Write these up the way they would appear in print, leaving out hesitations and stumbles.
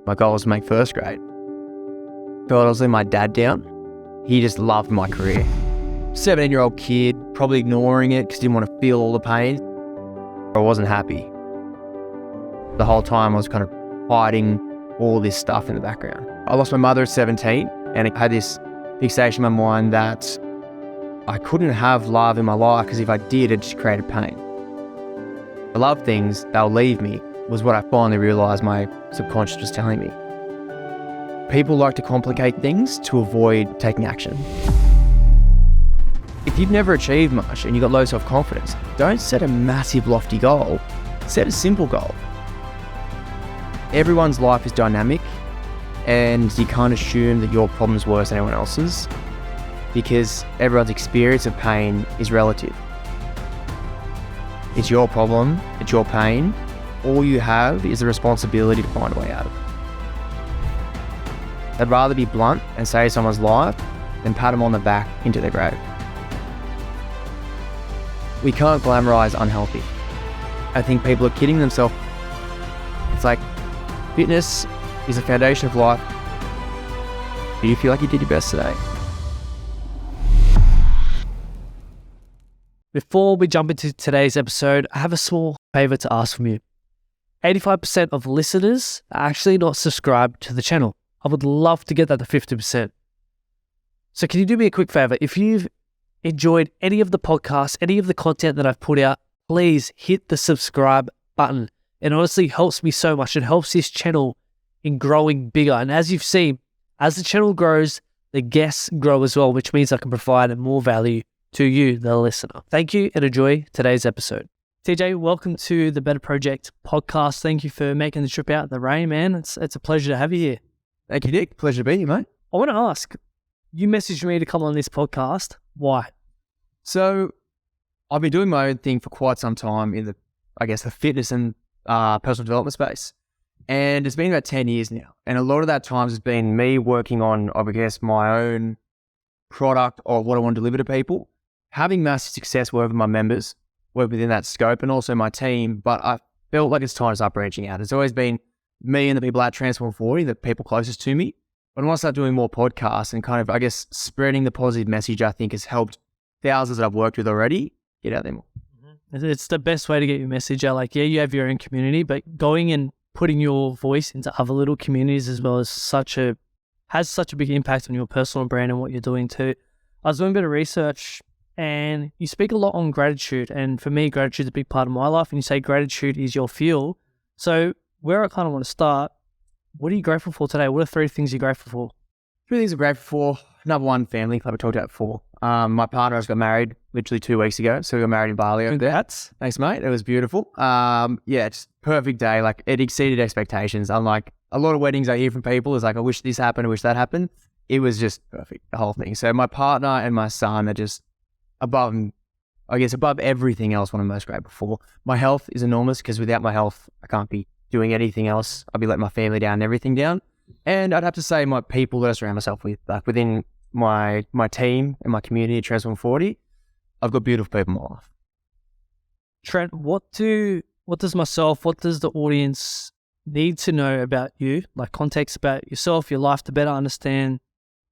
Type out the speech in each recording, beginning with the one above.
My goal was to make first grade. Felt I was letting my dad down. He just loved my career. 17-year-old kid, probably ignoring it because didn't want to feel all the pain. I wasn't happy. The whole time I was kind of hiding all this stuff in the background. I lost my mother at 17 and I had this fixation in my mind that I couldn't have love in my life because if I did, it just created pain. I love things, they'll leave me, was what I finally realised my subconscious was telling me. People like to complicate things to avoid taking action. If you've never achieved much and you've got low self-confidence, don't set a massive lofty goal, set a simple goal. Everyone's life is dynamic and you can't assume that your problem's worse than anyone else's because everyone's experience of pain is relative. It's your problem, it's your pain. All you have is the responsibility to find a way out of it. I'd rather be blunt and save someone's life than pat them on the back into their grave. We can't glamorize unhealthy. I think people are kidding themselves. It's like fitness is the foundation of life. Do you feel like you did your best today? Before we jump into today's episode, I have a small favor to ask from you. 85% of listeners are actually not subscribed to the channel. I would love to get that to 50%. So can you do me a quick favor? If you've enjoyed any of the podcasts, any of the content that I've put out, please hit the subscribe button. It honestly helps me so much. It helps this channel in growing bigger. And as you've seen, as the channel grows, the guests grow as well, which means I can provide more value to you, the listener. Thank you and enjoy today's episode. TJ, welcome to the Better Project podcast. Thank you for making the trip out in the rain, man. It's a pleasure to have you here. Thank you, Nick. Pleasure to be here, mate. I want to ask, you messaged me to come on this podcast. Why? So I've been doing my own thing for quite some time in the fitness and personal development space. And it's been about 10 years now. And a lot of that time has been me working on, my own product or what I want to deliver to people, having massive success working with my members, work within that scope and also my team. But I felt like it's time to start branching out. It's always been me and the people at Transform 40, the people closest to me. But I want to start doing more podcasts and spreading the positive message I think has helped thousands that I've worked with already get out there more. It's the best way to get your message out. You have your own community, but going and putting your voice into other little communities as well has such a big impact on your personal brand and what you're doing too. I was doing a bit of research and you speak a lot on gratitude. And for me, gratitude is a big part of my life. And you say gratitude is your fuel. So where I kind of want to start, what are you grateful for today? What are 3 things you're grateful for? 3 things I'm grateful for. Number 1, family, like we talked about before. My partner just got married literally 2 weeks ago. So we got married in Bali over there. Thanks, mate. It was beautiful. It's perfect day. It exceeded expectations. Unlike a lot of weddings I hear from people, it's I wish this happened, I wish that happened. It was just perfect, the whole thing. So my partner and my son are just above everything else what I'm most grateful for. My health is enormous because without my health, I can't be doing anything else. I'd be letting my family down and everything down. And I'd have to say my people that I surround myself with, within my team and my community at Transform 40, I've got beautiful people in my life. Trent, what does the audience need to know about you, context about yourself, your life, to better understand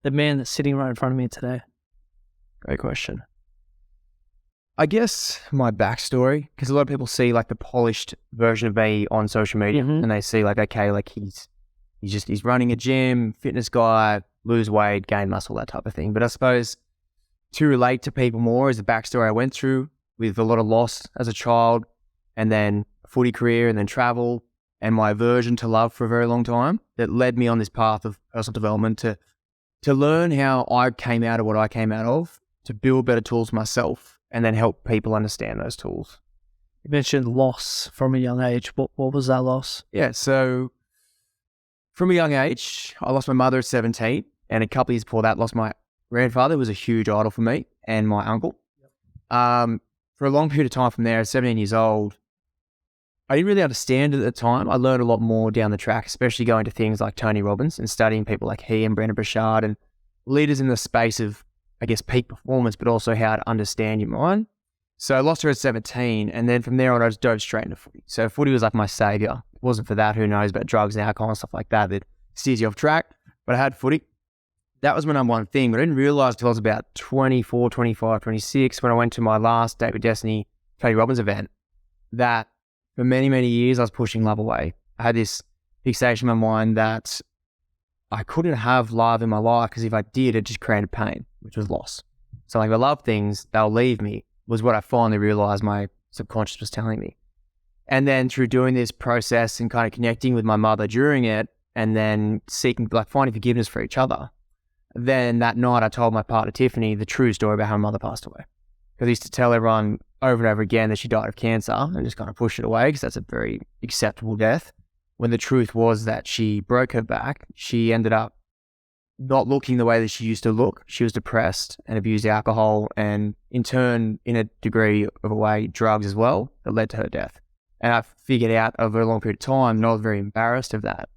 the man that's sitting right in front of me today? Great question. I guess my backstory, because a lot of people see the polished version of me on social media and they see he's running a gym, fitness guy, lose weight, gain muscle, that type of thing. But I suppose to relate to people more is the backstory I went through with a lot of loss as a child and then a footy career and then travel and my aversion to love for a very long time that led me on this path of personal development to learn how I came out of what I came out of, to build better tools myself and then help people understand those tools. You mentioned loss from a young age. What was that loss? Yeah, so from a young age, I lost my mother at 17 and a couple of years before that, lost my grandfather, who was a huge idol for me, and my uncle. For a long period of time from there, at 17 years old, I didn't really understand it at the time. I learned a lot more down the track, especially going to things like Tony Robbins and studying people like he and Brendon Burchard and leaders in the space of, peak performance, but also how to understand your mind. So I lost her at 17, and then from there on, I just dove straight into footy. So footy was my savior. It wasn't for that, who knows about drugs and alcohol and stuff like that steers you off track. But I had footy. That was my number one thing. But I didn't realise until I was about 24, 25, 26, when I went to my last Date with Destiny Tony Robbins event, that for many, many years I was pushing love away. I had this fixation in my mind that I couldn't have love in my life because if I did, it just created pain, which was loss. So like, if I love things, they'll leave me, was what I finally realised my subconscious was telling me. And then through doing this process and kind of connecting with my mother during it, and then finding forgiveness for each other, then that night I told my partner Tiffany the true story about how my mother passed away. Because I used to tell everyone over and over again that she died of cancer and just kind of push it away because that's a very acceptable death. When the truth was that she broke her back, she ended up not looking the way that she used to look. She was depressed and abused alcohol and in turn, in a degree of a way, drugs as well, that led to her death. And I figured out over a long period of time, and I was very embarrassed of that.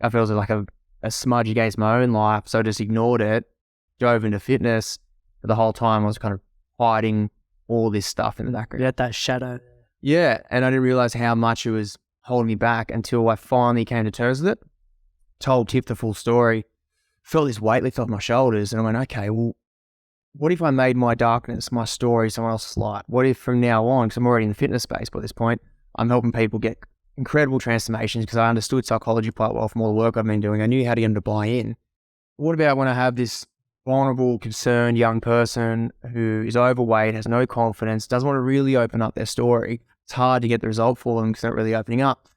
I felt like a smudge against my own life, so I just ignored it, dove into fitness. But the whole time I was kind of hiding all this stuff in the background. You had that shadow. Yeah, and I didn't realize how much it was holding me back until I finally came to terms with it, told Tiff the full story, felt this weight lift off my shoulders, and I went, okay, well, what if I made my darkness, my story, someone else's light? What if from now on, because I'm already in the fitness space by this point, I'm helping people get incredible transformations because I understood psychology quite well from all the work I've been doing. I knew how to get them to buy in. What about when I have this vulnerable, concerned young person who is overweight, has no confidence, doesn't want to really open up their story? It's hard to get the result for them because they're not really opening up.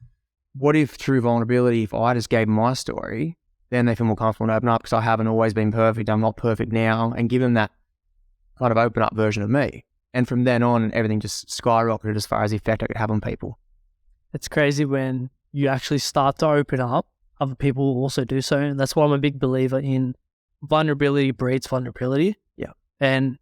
What if through vulnerability, if I just gave them my story, then they feel more comfortable to open up because I haven't always been perfect, I'm not perfect now, and give them that kind of open up version of me. And from then on, everything just skyrocketed as far as the effect I could have on people. It's crazy when you actually start to open up, other people will also do so. And that's why I'm a big believer in vulnerability breeds vulnerability. Yeah. And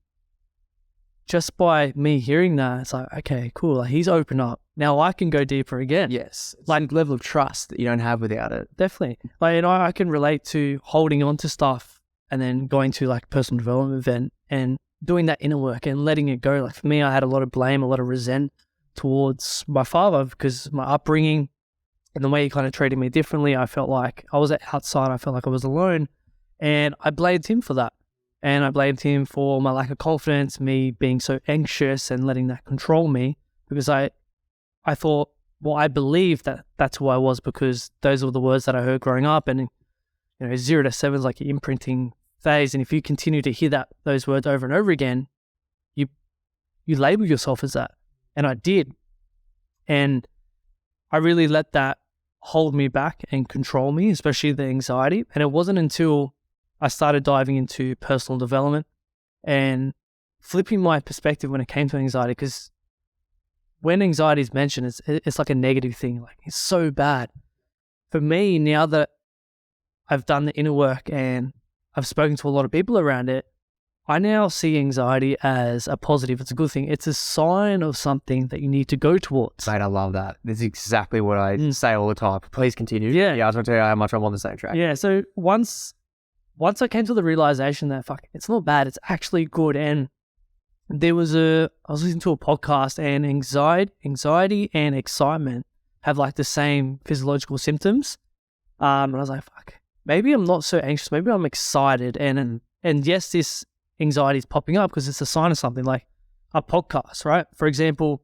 just by me hearing that, it's like, okay, cool. Like, he's opened up. Now I can go deeper again. Yes. It's like a level of trust that you don't have without it. Definitely. Like, and I can relate to holding on to stuff and then going to like personal development event and doing that inner work and letting it go. Like, for me, I had a lot of blame, a lot of resent towards my father because my upbringing and the way he kind of treated me differently. I felt like I was outside. I felt like I was alone, and I blamed him for that. And I blamed him for my lack of confidence, me being so anxious and letting that control me because I thought, well, I believed that that's who I was because those were the words that I heard growing up. And, 0 to 7 is like your imprinting phase. And if you continue to hear those words over and over again, you label yourself as that. And I did. And I really let that hold me back and control me, especially the anxiety. And it wasn't until I started diving into personal development and flipping my perspective when it came to anxiety, because when anxiety is mentioned, it's like a negative thing. Like, it's so bad. For me, now that I've done the inner work and I've spoken to a lot of people around it, I now see anxiety as a positive. It's a good thing. It's a sign of something that you need to go towards. Mate, I love that. That's exactly what I say all the time. Please continue. Yeah. I was going to tell you how much I'm on the same track. Yeah. So once I came to the realization that, it's not bad. It's actually good. And I was listening to a podcast, and anxiety and excitement have like the same physiological symptoms. And I was like, maybe I'm not so anxious. Maybe I'm excited. And yes, this anxiety is popping up because it's a sign of something, like a podcast, right? For example,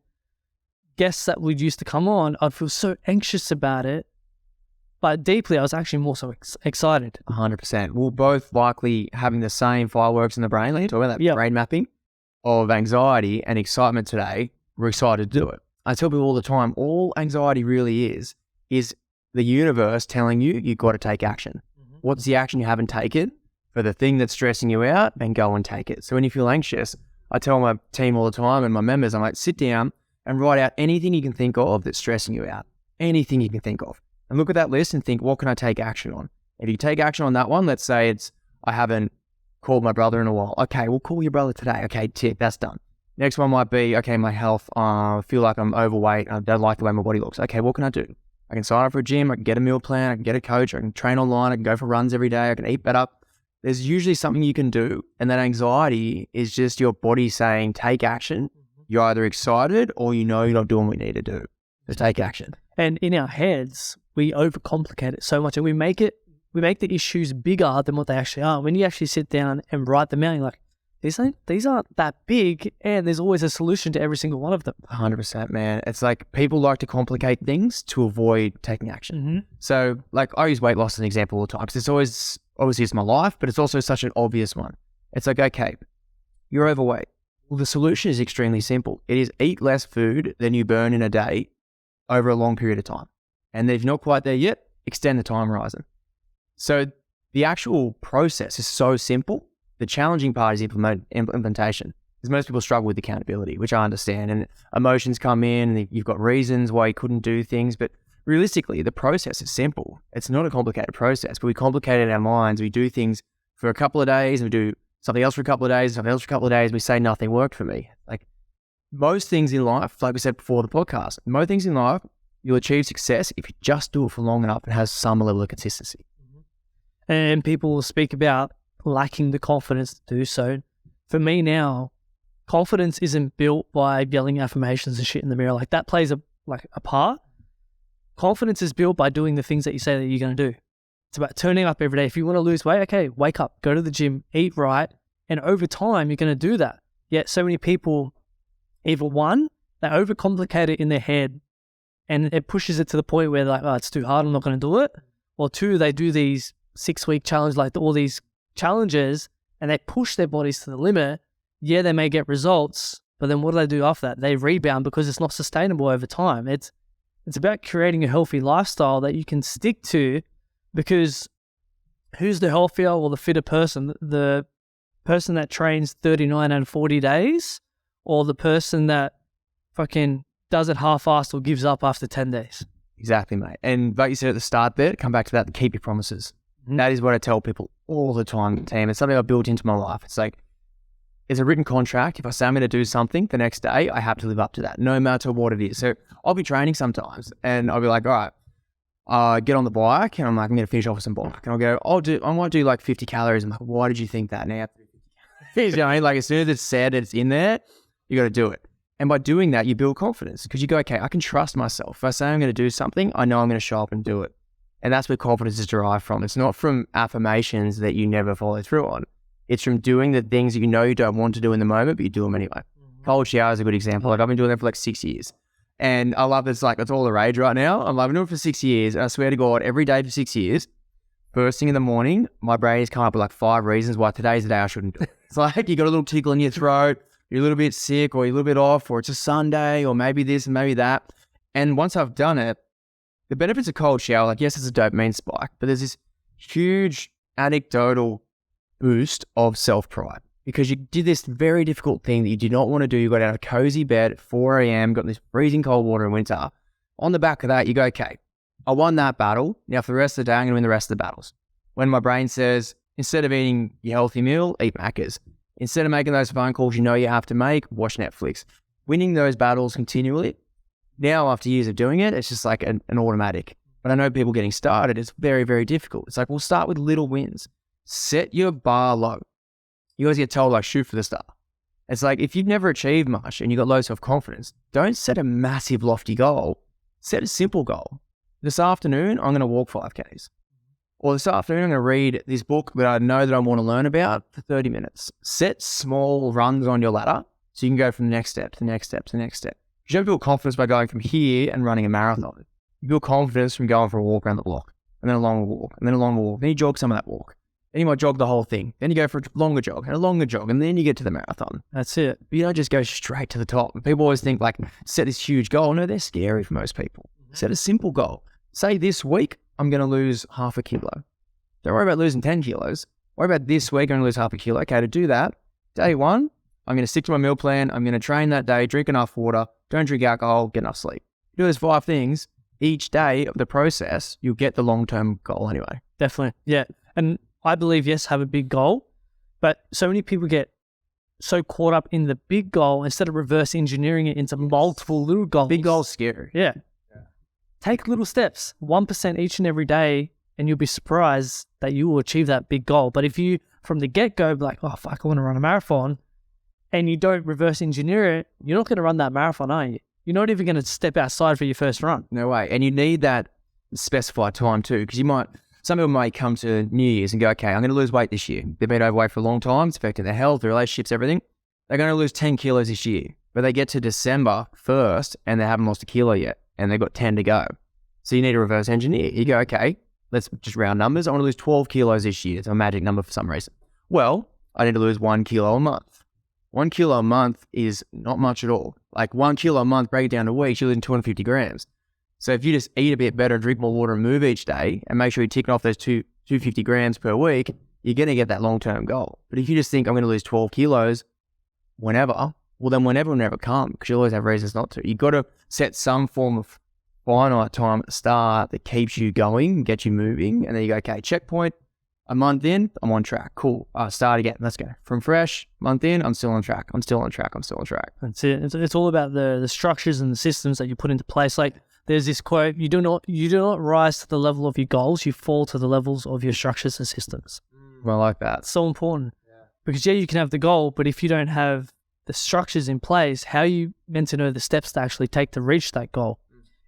guests that would used to come on, I'd feel so anxious about it, but deeply I was actually more so excited. 100%. We're both likely having the same fireworks in the brain. Like, talking about that brain mapping of anxiety and excitement today. We're excited to do it. I tell people all the time, all anxiety really is the universe telling you you've got to take action. Mm-hmm. What's the action you haven't taken for the thing that's stressing you out? Then go and take it. So when you feel anxious, I tell my team all the time and my members, I'm like, sit down and write out anything you can think of that's stressing you out. Anything you can think of. And look at that list and think, what can I take action on? If you take action on that one, let's say it's, I haven't called my brother in a while. Okay, we'll call your brother today. Okay, tick, that's done. Next one might be, okay, my health, I feel like I'm overweight. I don't like the way my body looks. Okay, what can I do? I can sign up for a gym. I can get a meal plan. I can get a coach. I can train online. I can go for runs every day. I can eat better. There's usually something you can do. And that anxiety is just your body saying, take action. You're either excited or you're not doing what you need to do. Just take action. And in our heads, we overcomplicate it so much, and we make the issues bigger than what they actually are. When you actually sit down and write them out, you're like, these aren't that big, and there's always a solution to every single one of them. 100%, man. It's like people like to complicate things to avoid taking action. Mm-hmm. So, like, I use weight loss as an example all the time because it's always, obviously, it's my life, but it's also such an obvious one. It's like, okay, you're overweight. Well, the solution is extremely simple. It is eat less food than you burn in a day over a long period of time. And if you're not quite there yet, extend the time horizon. So the actual process is so simple. The challenging part is implementation, because most people struggle with accountability, which I understand. And emotions come in, and you've got reasons why you couldn't do things. But realistically, the process is simple. It's not a complicated process, but we complicate it in our minds. We do things for a couple of days, and we do something else for a couple of days, something else for a couple of days. We say nothing worked for me. Like most things in life, like we said before the podcast, most things in life, you'll achieve success if you just do it for long enough and has some level of consistency. And people will speak about lacking the confidence to do so. For me now, confidence isn't built by yelling affirmations and shit in the mirror. Like that plays a part. Confidence is built by doing the things that you say that you're going to do. It's about turning up every day. If you want to lose weight, okay, wake up, go to the gym, eat right. And over time, you're going to do that. Yet so many people, either one, they overcomplicate it in their head and it pushes it to the point where they're like, oh, it's too hard, I'm not going to do it. Or two, they do these 6-week challenges, like all these challenges, and they push their bodies to the limit. Yeah, they may get results, but then what do they do after that? They rebound because it's not sustainable over time. It's about creating a healthy lifestyle that you can stick to, because who's the healthier or the fitter person? The person that trains 39 and 40 days, or the person that fucking does it half-assed or gives up after 10 days? Exactly, mate. And like you said at the start there, come back to that, keep your promises. Mm-hmm. That is what I tell people all the time, team. It's something I've built into my life. It's like, it's a written contract. If I say I'm going to do something the next day, I have to live up to that, no matter what it is. So I'll be training sometimes and I'll be like, all right, get on the bike, and I'm like, I'm going to finish off with some bike. And I'll go, I might do like 50 calories. I'm like, why did you think that? Now you have to do 50 calories. You know what I mean? Like as soon as it's said, it's in there, you got to do it. And by doing that, you build confidence because you go, okay, I can trust myself. If I say I'm going to do something, I know I'm going to show up and do it. And that's where confidence is derived from. It's not from affirmations that you never follow through on. It's from doing the things that you know you don't want to do in the moment, but you do them anyway. Mm-hmm. Cold shower is a good example. Like I've been doing that for like 6 years. And I love it's like, it's all the rage right now. I'm loving doing it for 6 years. And I swear to God, every day for 6 years, first thing in the morning, my brain has come up with like 5 reasons why today's the day I shouldn't do it. It's like you got a little tickle in your throat, you're a little bit sick, or you're a little bit off, or it's a Sunday, or maybe this and maybe that. And once I've done it, the benefits of cold shower, like yes, it's a dopamine spike, but there's this huge anecdotal boost of self-pride because you did this very difficult thing that you did not want to do. You got out of a cozy bed at 4 a.m., got in this freezing cold water in winter. On the back of that, you go, okay, I won that battle. Now for the rest of the day, I'm going to win the rest of the battles. When my brain says, instead of eating your healthy meal, eat Macca's. Instead of making those phone calls you know you have to make, watch Netflix. Winning those battles continually. Now, after years of doing it, it's just like an automatic. But I know people getting started, it's very, very difficult. It's like, we'll start with little wins. Set your bar low. You always get told, like, shoot for the star. It's like, if you've never achieved much and you've got low self-confidence, don't set a massive, lofty goal. Set a simple goal. This afternoon, I'm going to walk 5Ks. Or this afternoon, I'm going to read this book that I know that I want to learn about for 30 minutes. Set small runs on your ladder so you can go from the next step to the next step to the next step. You don't build confidence by going from here and running a marathon. You build confidence from going for a walk around the block, and then a long walk, and then a long walk. Then you jog some of that walk. Then you might jog the whole thing. Then you go for a longer jog, and a longer jog, and then you get to the marathon. That's it. But you don't just go straight to the top. People always think, like, set this huge goal. No, they're scary for most people. Set a simple goal. Say this week, I'm going to lose half a kilo. Don't worry about losing 10 kilos. Worry about this week, I'm going to lose half a kilo. Okay, to do that, day one, I'm going to stick to my meal plan. I'm going to train that day, drink enough water, don't drink alcohol, get enough sleep. You do those 5 things each day of the process, you'll get the long-term goal anyway. Definitely. Yeah. And I believe, yes, have a big goal, but so many people get so caught up in the big goal instead of reverse engineering it into multiple little goals. Big goal's scary. Yeah. Take little steps, 1% each and every day, and you'll be surprised that you will achieve that big goal. But if you, from the get-go, be like, oh, fuck, I want to run a marathon, and you don't reverse engineer it, you're not going to run that marathon, are you? you're not even going to step outside for your first run. No way. And you need that specified time too, because some people might come to New Year's and go, okay, I'm going to lose weight this year. They've been overweight for a long time. It's affecting their health, their relationships, everything. They're going to lose 10 kilos this year. But they get to December 1st and they haven't lost a kilo yet. And they've got 10 to go. So you need to reverse engineer. You go, okay, let's just round numbers. I want to lose 12 kilos this year. It's a magic number for some reason. Well, I need to lose 1 kilo a month. 1 kilo a month is not much at all. Like 1 kilo a month, break it down to weeks, you're losing 250 grams. So if you just eat a bit better, drink more water and move each day and make sure you're ticking off those 250 grams per week, you're going to get that long-term goal. But if you just think I'm going to lose 12 kilos whenever, well then whenever will never come because you'll always have reasons not to. You've got to set some form of finite time at the start that keeps you going, gets you moving, and then you go, okay, checkpoint, a month in, I'm on track. Cool. Start again. Let's go. From fresh, month in, I'm still on track. I'm still on track. That's it. It's all about the structures and the systems that you put into place. Like there's this quote, you do not rise to the level of your goals, you fall to the levels of your structures and systems. Well, I like that. It's so important. Yeah. Because you can have the goal, but if you don't have the structures in place, how are you meant to know the steps to actually take to reach that goal?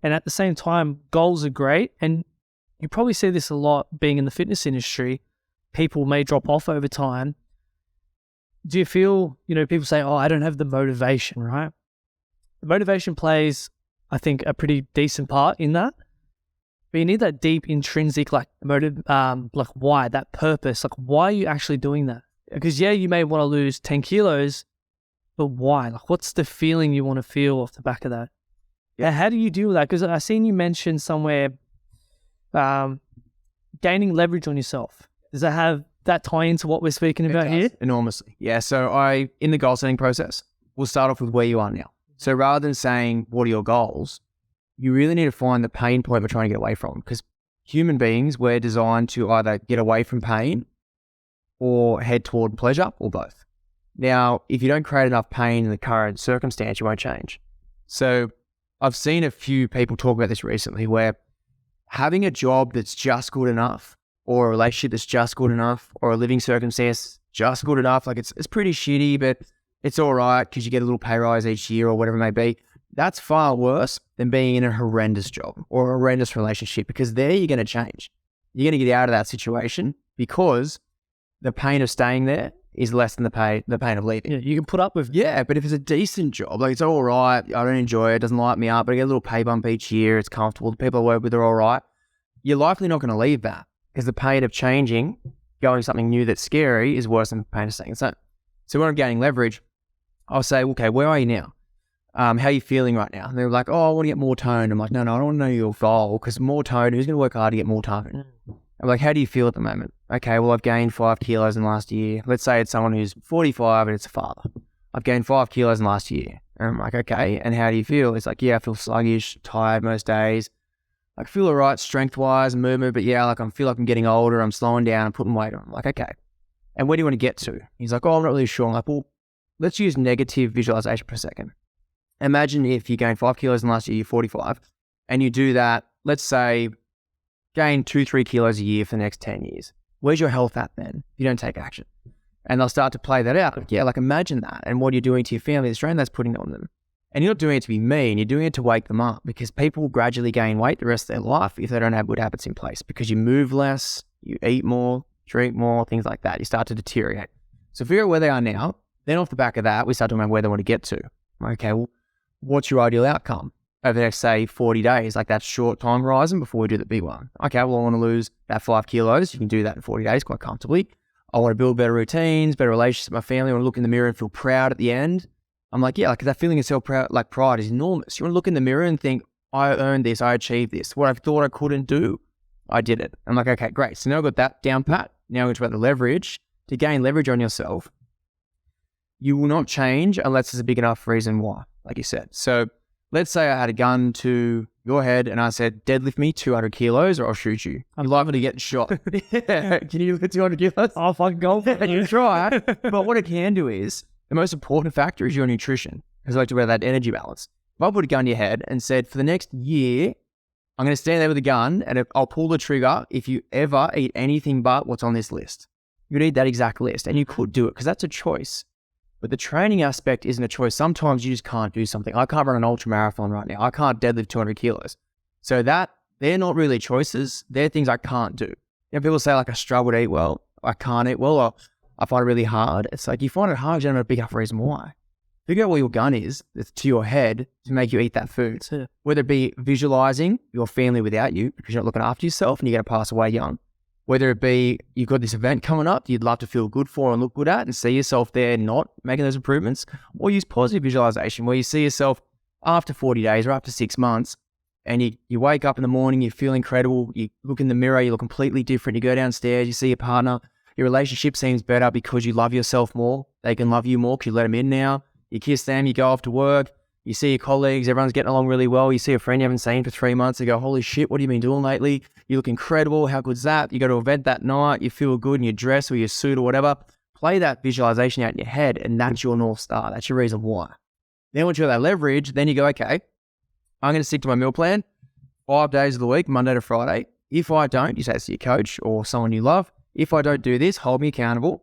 And at the same time, goals are great. And you probably see this a lot being in the fitness industry. People may drop off over time. Do you feel, people say, oh, I don't have the motivation, right? The motivation plays, I think, a pretty decent part in that. But you need that deep intrinsic, motive, why, that purpose. Like, why are you actually doing that? Because, you may want to lose 10 kilos, but why? Like, what's the feeling you want to feel off the back of that? Yeah. How do you deal with that? Because I seen you mention somewhere gaining leverage on yourself. Does that tie into what we're speaking about here? Enormously. Yeah. So in the goal setting process, we'll start off with where you are now. So rather than saying, what are your goals? You really need to find the pain point we're trying to get away from, because human beings, we're designed to either get away from pain or head toward pleasure or both. Now, if you don't create enough pain in the current circumstance, you won't change. So I've seen a few people talk about this recently where having a job that's just good enough, or a relationship that's just good enough, or a living circumstance just good enough, like it's pretty shitty, but it's all right because you get a little pay rise each year or whatever it may be. That's far worse than being in a horrendous job or a horrendous relationship, because there you're going to change. You're going to get out of that situation because the pain of staying there is less than the pain of leaving. Yeah, you can put up with. Yeah, but if it's a decent job, like it's all right, I don't enjoy it, doesn't light me up, but I get a little pay bump each year, it's comfortable, the people I work with are all right, you're likely not going to leave that, because the pain of changing, going to something new that's scary, is worse than the pain of staying the same. So when I'm gaining leverage, I'll say, okay, where are you now? How are you feeling right now? And they're like, oh, I want to get more tone. I'm like, no, I don't want to know your goal, because more tone, who's going to work hard to get more tone? I'm like, how do you feel at the moment? Okay, well, I've gained 5 kilos in the last year. Let's say it's someone who's 45 and it's a father. I've gained 5 kilos in the last year. And I'm like, okay, and how do you feel? It's like, yeah, I feel sluggish, tired most days. I feel all right strength-wise, movement, but yeah, I feel like I'm getting older, I'm slowing down, I'm putting weight on. I'm like, okay. And where do you want to get to? He's like, oh, I'm not really sure. I'm like, well, let's use negative visualization for a second. Imagine if you gained 5 kilos in the last year, you're 45, and you do that, let's say, gain 2-3 kilos a year for the next 10 years. Where's your health at then? If you don't take action. And they'll start to play that out. Yeah, imagine that. And what you're doing to your family, the strain that's putting on them. And you're not doing it to be mean, you're doing it to wake them up, because people will gradually gain weight the rest of their life if they don't have good habits in place, because you move less, you eat more, drink more, things like that. You start to deteriorate. So figure out where they are now. Then off the back of that, we start talking about where they want to get to. Okay, well, what's your ideal outcome over the next, say, 40 days, like that short time horizon before we do the big one? Okay, well, I want to lose that 5 kilos. You can do that in 40 days quite comfortably. I want to build better routines, better relationships with my family. I want to look in the mirror and feel proud at the end. I'm like, yeah, that feeling of pride is enormous. You want to look in the mirror and think, I earned this, I achieved this. What I thought I couldn't do, I did it. I'm like, okay, great. So now I've got that down pat. Now it's about the leverage. To gain leverage on yourself, you will not change unless there's a big enough reason why, like you said. So let's say I had a gun to your head and I said, deadlift me 200 kilos or I'll shoot you. I'm liable to get shot. Yeah. Can you lift 200 kilos? I'll fucking go for it. You try. But what it can do is, the most important factor is your nutrition, because I like to wear that energy balance. If I put a gun to your head and said, for the next year, I'm going to stand there with a gun and I'll pull the trigger if you ever eat anything but what's on this list. You'd eat that exact list, and you could do it because that's a choice. But the training aspect isn't a choice. Sometimes you just can't do something. I can't run an ultra marathon right now. I can't deadlift 200 kilos. So they're not really choices. They're things I can't do. You know, people say like I struggle to eat well, I can't eat well, or I find it really hard. It's like you find it hard, you don't have a big enough reason why. Figure out what your gun is that's to your head to make you eat that food. Yeah. Whether it be visualizing your family without you because you're not looking after yourself and you're going to pass away young. Whether it be you've got this event coming up you'd love to feel good for and look good at and see yourself there not making those improvements, or use positive visualization where you see yourself after 40 days or after 6 months and you wake up in the morning, you feel incredible, you look in the mirror, you look completely different, you go downstairs, you see your partner, your relationship seems better because you love yourself more, they can love you more because you let them in now, you kiss them, you go off to work, you see your colleagues, everyone's getting along really well. You see a friend you haven't seen for 3 months. You go, holy shit, what have you been doing lately? You look incredible. How good's that? You go to an event that night. You feel good in your dress or your suit or whatever. Play that visualization out in your head and that's your North Star. That's your reason why. Then once you have that leverage, then you go, okay, I'm going to stick to my meal plan 5 days of the week, Monday to Friday. If I don't, you say this to your coach or someone you love, if I don't do this, hold me accountable.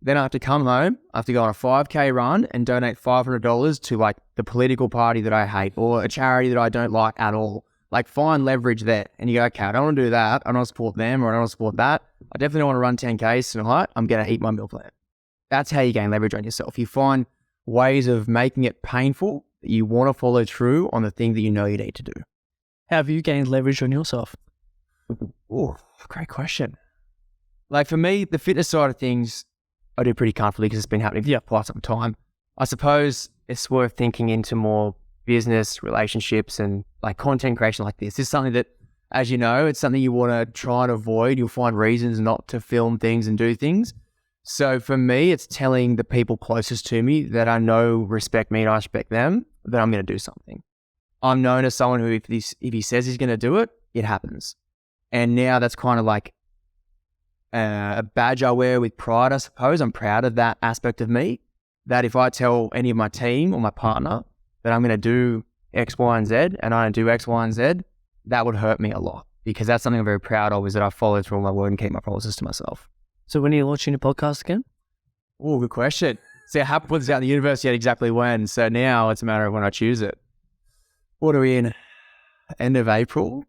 Then I have to come home, I have to go on a 5K run and donate $500 to like the political party that I hate or a charity that I don't like at all. Like find leverage there. And you go, okay, I don't want to do that. I don't want to support them or I don't want to support that. I definitely don't want to run 10Ks tonight. I'm going to eat my meal plan. That's how you gain leverage on yourself. You find ways of making it painful that you want to follow through on the thing that you know you need to do. How have you gained leverage on yourself? Oh, great question. Like for me, the fitness side of things, I do pretty comfortably because it's been happening for quite some time. I suppose it's worth thinking into more business, relationships, and like content creation like this. This is something that, as you know, it's something you want to try and avoid. You'll find reasons not to film things and do things. So for me, it's telling the people closest to me that I know respect me and I respect them, that I'm going to do something. I'm known as someone who, if he says he's going to do it, it happens. And now that's kind of like a badge I wear with pride, I suppose. I'm proud of that aspect of me, that if I tell any of my team or my partner that I'm going to do X, Y, and Z, and I don't do X, Y, and Z, that would hurt me a lot because that's something I'm very proud of, is that I follow through on my word and keep my promises to myself. So when are you launching your podcast again? Oh, good question. See, I haven't put this out in the universe yet exactly when, so now it's a matter of when I choose it. What are we in? End of April?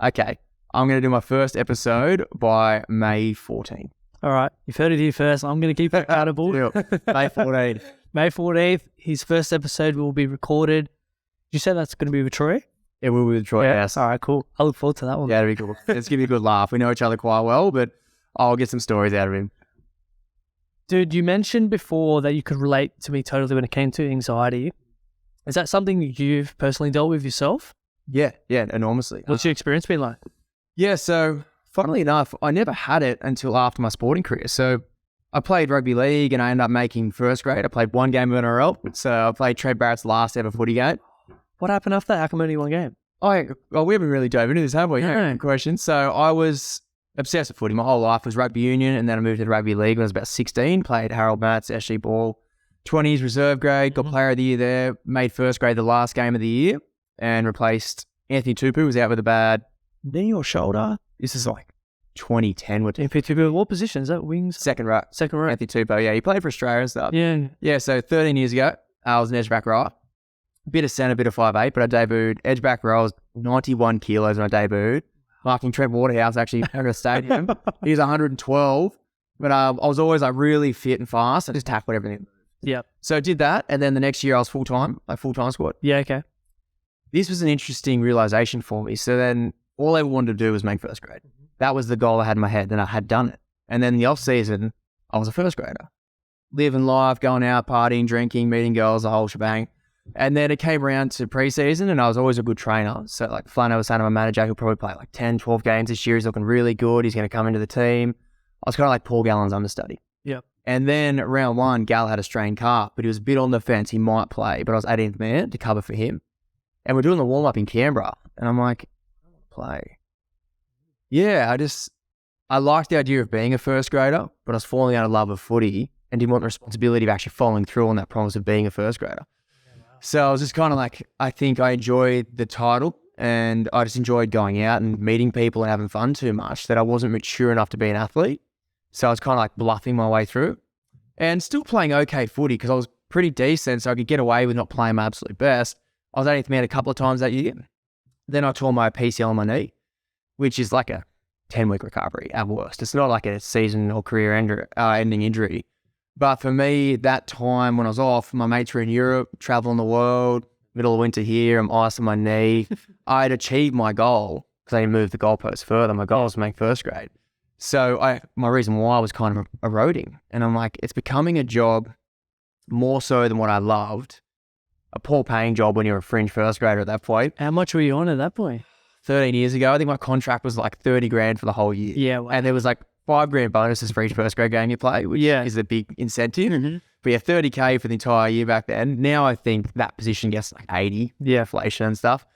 Okay. I'm going to do my first episode by May 14th. All right. You've heard it here first. I'm going to keep it accountable. May 14th. May 14th, his first episode will be recorded. Did you say that's going to be with Troy? It will be with Troy, yes. All right, cool. I look forward to that one. Yeah, it'll be cool. Let's give you a good laugh. We know each other quite well, but I'll get some stories out of him. Dude, you mentioned before that you could relate to me totally when it came to anxiety. Is that something you've personally dealt with yourself? Yeah, enormously. What's your experience been like? Yeah, so funnily enough, I never had it until after my sporting career. So I played rugby league and I ended up making first grade. I played one game of NRL. So I played Trent Barrett's last ever footy game. What happened after that? How come only one game? Well, we haven't really dove into this, have we? No. Good question. So I was obsessed with footy. My whole life was rugby union, and then I moved to rugby league when I was about 16. Played Harold Matts, SG Ball, 20s reserve grade, got player of the year there. Made first grade the last game of the year and replaced Anthony Tupou, who was out with a bad knee or shoulder. This is like 2010. What position? Is that wings? Second row. Anthony Tupou, yeah. He played for Australia and stuff. Yeah, so 13 years ago, I was an edge back row. Bit of centre, bit of 5'8", but I debuted edge back row. I was 91 kilos when I debuted. Marking Trent Waterhouse actually at a stadium. He was 112, but I was always like really fit and fast. I just tackled everything. Yeah. So I did that, and then the next year I was full-time squad. Yeah, okay. This was an interesting realization for me. So then all I wanted to do was make first grade. That was the goal I had in my head, and I had done it. And then the off season, I was a first grader. Living life, going out, partying, drinking, meeting girls, the whole shebang. And then it came around to preseason, and I was always a good trainer. So like Flano was saying, my manager, he'll probably play like 10, 12 games this year. He's looking really good. He's going to come into the team. I was kind of like Paul Gallen's understudy. Yeah. And then round one, Gal had a strained calf, but he was a bit on the fence. He might play, but I was 18th man to cover for him. And we're doing the warm-up in Canberra. And I'm like, I want to play. Yeah, I liked the idea of being a first grader, but I was falling out of love of footy and didn't want the responsibility of actually following through on that promise of being a first grader. So I was just kind of like, I think I enjoyed the title and I just enjoyed going out and meeting people and having fun too much that I wasn't mature enough to be an athlete. So I was kind of like bluffing my way through. and still playing okay footy because I was pretty decent, so I could get away with not playing my absolute best. I was 80th man a couple of times that year. Then I tore my PCL on my knee, which is like a 10-week recovery at worst. It's not like a season or career ending injury. But for me, that time when I was off, my mates were in Europe, traveling the world, middle of winter here, I'm ice on my knee. I had achieved my goal because I didn't move the goalpost further. My goal was to make first grade. So my reason why was kind of eroding. And I'm like, it's becoming a job more so than what I loved. A poor paying job when you're a fringe first grader at that point. How much were you on at that point? 13 years ago, I think my contract was like 30 grand for the whole year. Yeah. Wow. And there was like 5 grand bonuses for each first grade game you play, which is a big incentive. Mm-hmm. But yeah, 30K for the entire year back then. Now I think that position gets like 80. Yeah, inflation and stuff.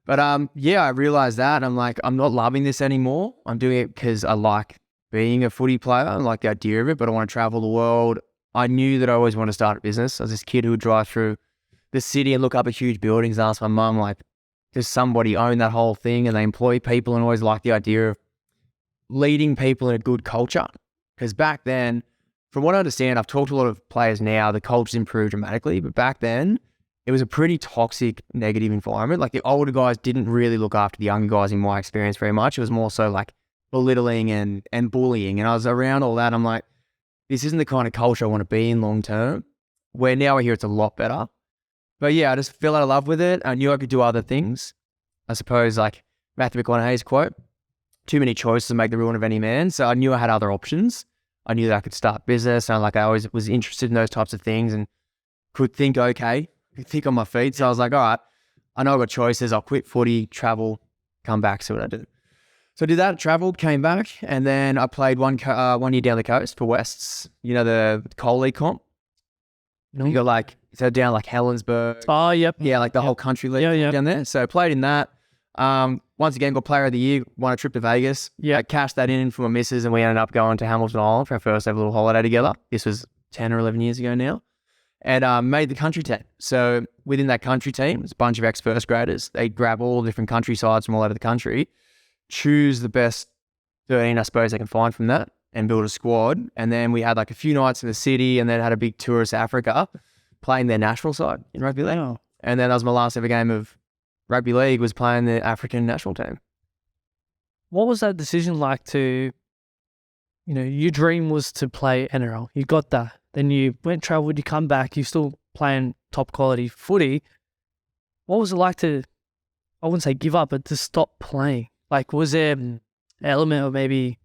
But I realized that. And I'm like, I'm not loving this anymore. I'm doing it because I like being a footy player. I like the idea of it, but I want to travel the world. I knew that I always wanted to start a business. I was this kid who would drive through the city and look up at huge buildings and ask my mum, like, does somebody own that whole thing? And they employ people, and always like the idea of leading people in a good culture. Because back then, from what I understand, I've talked to a lot of players now, the culture's improved dramatically, but back then it was a pretty toxic, negative environment. Like the older guys didn't really look after the younger guys in my experience very much. It was more so like belittling and bullying. And I was around all that. I'm like, this isn't the kind of culture I want to be in long term, where now I hear it's a lot better. But yeah, I just fell out of love with it. I knew I could do other things. I suppose like Matthew McConaughey's quote, too many choices make the ruin of any man. So I knew I had other options. I knew that I could start business. And I always was interested in those types of things and could think okay, could think on my feet. So I was like, all right, I know I've got choices. I'll quit footy, travel, come back, see what I do. So I did that, traveled, came back, and then I played one year down the coast for Wests, the coal league comp. You got like, so down like Helensburgh. Oh, yep. Yeah, like the whole country league down there. So I played in that. Once again, got player of the year, won a trip to Vegas. Yeah. I cashed that in for my missus, and we ended up going to Hamilton Island for our first ever little holiday together. This was 10 or 11 years ago now. And made the country team. So within that country team, there's a bunch of ex-first graders. They grab all different countrysides from all over the country, choose the best 13, I suppose, they can find from that, and build a squad. And then we had like a few nights in the city, and then had a big tour of Africa, playing their national side in rugby league. Oh. And then that was my last ever game of rugby league, was playing the African national team. What was that decision like to, your dream was to play NRL. You got that. Then you went, traveled, you come back, you still playing top quality footy. What was it like to, I wouldn't say give up, but to stop playing? Like, was there an element of maybe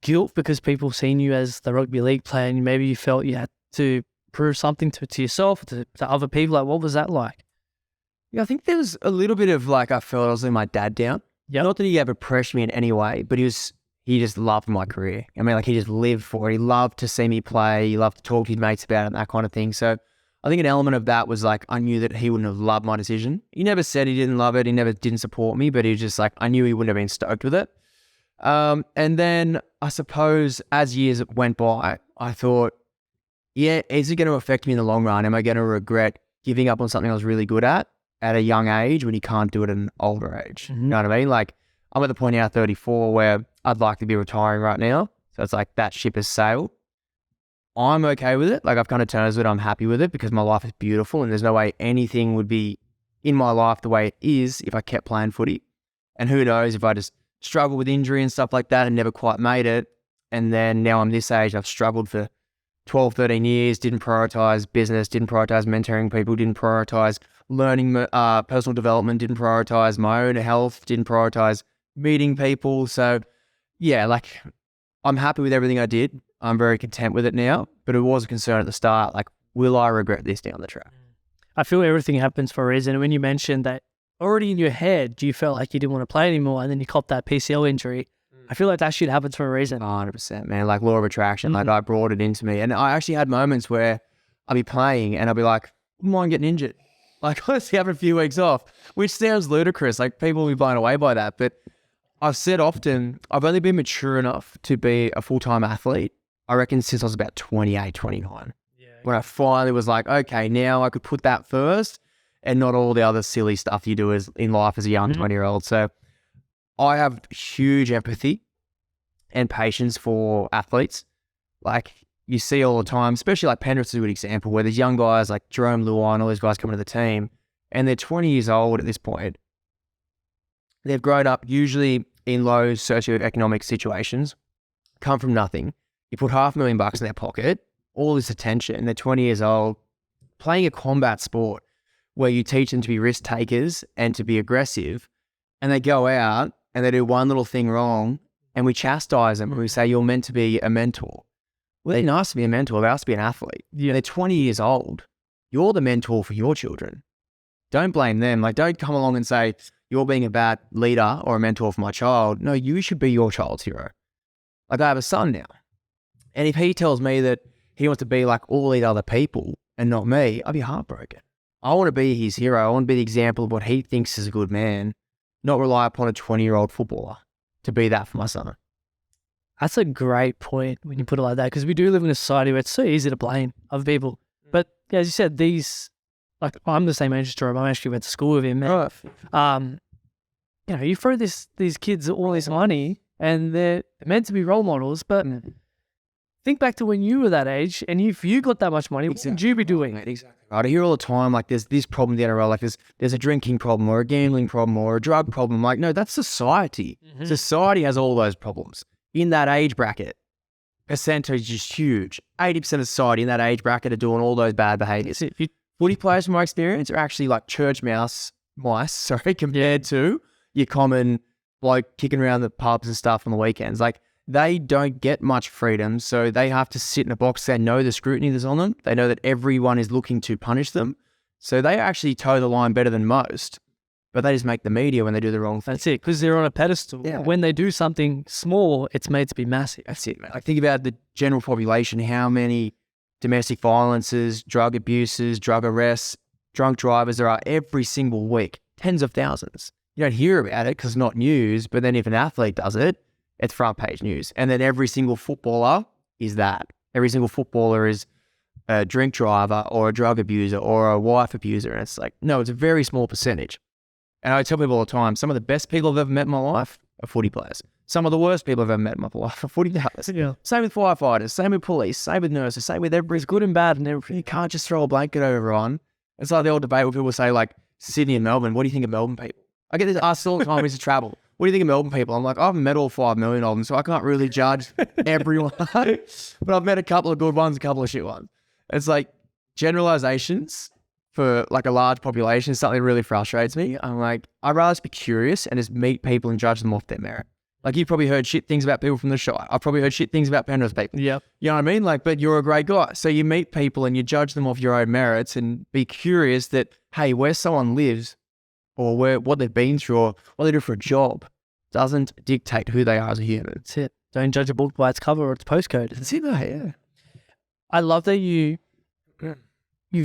guilt because people seen you as the rugby league player and maybe you felt you had to prove something to yourself, to other people? Like, what was that like? Yeah, I think there was a little bit of like, I felt I was letting my dad down. Yeah. Not that he ever pressured me in any way, but he just loved my career. I mean, like he just lived for it. He loved to see me play. He loved to talk to his mates about it and that kind of thing. So I think an element of that was like, I knew that he wouldn't have loved my decision. He never said he didn't love it. He never didn't support me, but he was just like, I knew he wouldn't have been stoked with it. And then I suppose as years went by, I thought, yeah, is it going to affect me in the long run? Am I going to regret giving up on something I was really good at a young age when you can't do it at an older age? Mm-hmm. You know what I mean? Like I'm at the point now, 34, where I'd like to be retiring right now. So it's like that ship has sailed. I'm okay with it. Like I've come to terms with it. I'm happy with it because my life is beautiful and there's no way anything would be in my life the way it is if I kept playing footy. And who knows if I just struggled with injury and stuff like that and never quite made it. And then now I'm this age, I've struggled for 12, 13 years, didn't prioritize business, didn't prioritize mentoring people, didn't prioritize learning personal development, didn't prioritize my own health, didn't prioritize meeting people. So yeah, like I'm happy with everything I did. I'm very content with it now, but it was a concern at the start. Like, will I regret this down the track? I feel everything happens for a reason. And when you mentioned that already in your head, you felt like you didn't want to play anymore and then you copped that PCL injury. I feel like that shit happens for a reason. 100%, man. Like law of attraction. Like I brought it into me. And I actually had moments where I'd be playing and I'd be like, wouldn't mind getting injured. Like honestly having a few weeks off, which sounds ludicrous. Like people will be blown away by that. But I've said often, I've only been mature enough to be a full-time athlete, I reckon since I was about 28, 29. Yeah. When I finally was like, okay, now I could put that first and not all the other silly stuff you do in life as a young 20-year-old. So I have huge empathy and patience for athletes. Like, you see all the time, especially like Penrith is a good example, where there's young guys like Jerome Luai, all these guys coming to the team, and they're 20 years old at this point. They've grown up usually in low socioeconomic situations, come from nothing. You put $500,000 in their pocket, all this attention, they're 20 years old, playing a combat sport where you teach them to be risk takers and to be aggressive, and they go out and they do one little thing wrong, and we chastise them and we say, you're meant to be a mentor. Well, they're nice to be a mentor, they're nice to be an athlete. Yeah. They're 20 years old. You're the mentor for your children. Don't blame them. Like, don't come along and say, you're being a bad leader or a mentor for my child. No, you should be your child's hero. Like, I have a son now. And if he tells me that he wants to be like all these other people and not me, I'd be heartbroken. I want to be his hero. I want to be the example of what he thinks is a good man, not rely upon a 20-year-old footballer to be that for my son. That's a great point when you put it like that, because we do live in a society where it's so easy to blame other people. But yeah, as you said, like, I'm the same age as Jerome. I actually went to school with him. You throw these kids all this money and they're meant to be role models, but think back to when you were that age, and if you got that much money, what would you be doing? Exactly. Right. I hear all the time, like, there's this problem in the NRL, like there's a drinking problem or a gambling problem or a drug problem. Like, no, that's society. Mm-hmm. Society has all those problems. In that age bracket, percentage is huge. 80% of society in that age bracket are doing all those bad behaviours. Footy players, from my experience, are actually like church mice, compared to your common bloke kicking around the pubs and stuff on the weekends. Like, they don't get much freedom, so they have to sit in a box. They know the scrutiny that's on them. They know that everyone is looking to punish them. So they actually toe the line better than most, but they just make the media when they do the wrong thing. That's it, because they're on a pedestal. Yeah. When they do something small, it's made to be massive. That's it, man. Like, think about the general population, how many domestic violences, drug abuses, drug arrests, drunk drivers there are every single week. Tens of thousands. You don't hear about it because it's not news, but then if an athlete does it, it's front page news. And then every single footballer is that. Every single footballer is a drink driver or a drug abuser or a wife abuser. And it's like, no, it's a very small percentage. And I tell people all the time, some of the best people I've ever met in my life are footy players. Some of the worst people I've ever met in my life are footy players. Yeah. Same with firefighters, same with police, same with nurses, same with everybody. It's good and bad, and everything. You can't just throw a blanket over everyone. It's like the old debate where people say, like, Sydney and Melbourne, what do you think of Melbourne people? I get this asked all the time as I travel. What do you think of Melbourne people? I'm like, I haven't met all 5 million of them, so I can't really judge everyone. But I've met a couple of good ones, a couple of shit ones. It's like generalizations for like a large population is something that really frustrates me. I'm like, I'd rather just be curious and just meet people and judge them off their merit. Like, you've probably heard shit things about people from the Shire. I've probably heard shit things about Penrith people. Yeah. You know what I mean? Like, but you're a great guy. So you meet people and you judge them off your own merits and be curious that, hey, where someone lives or what they've been through or what they do for a job doesn't dictate who they are as a human. That's it. Don't judge a book by its cover or its postcode. That's it, mate. Yeah. I love that you've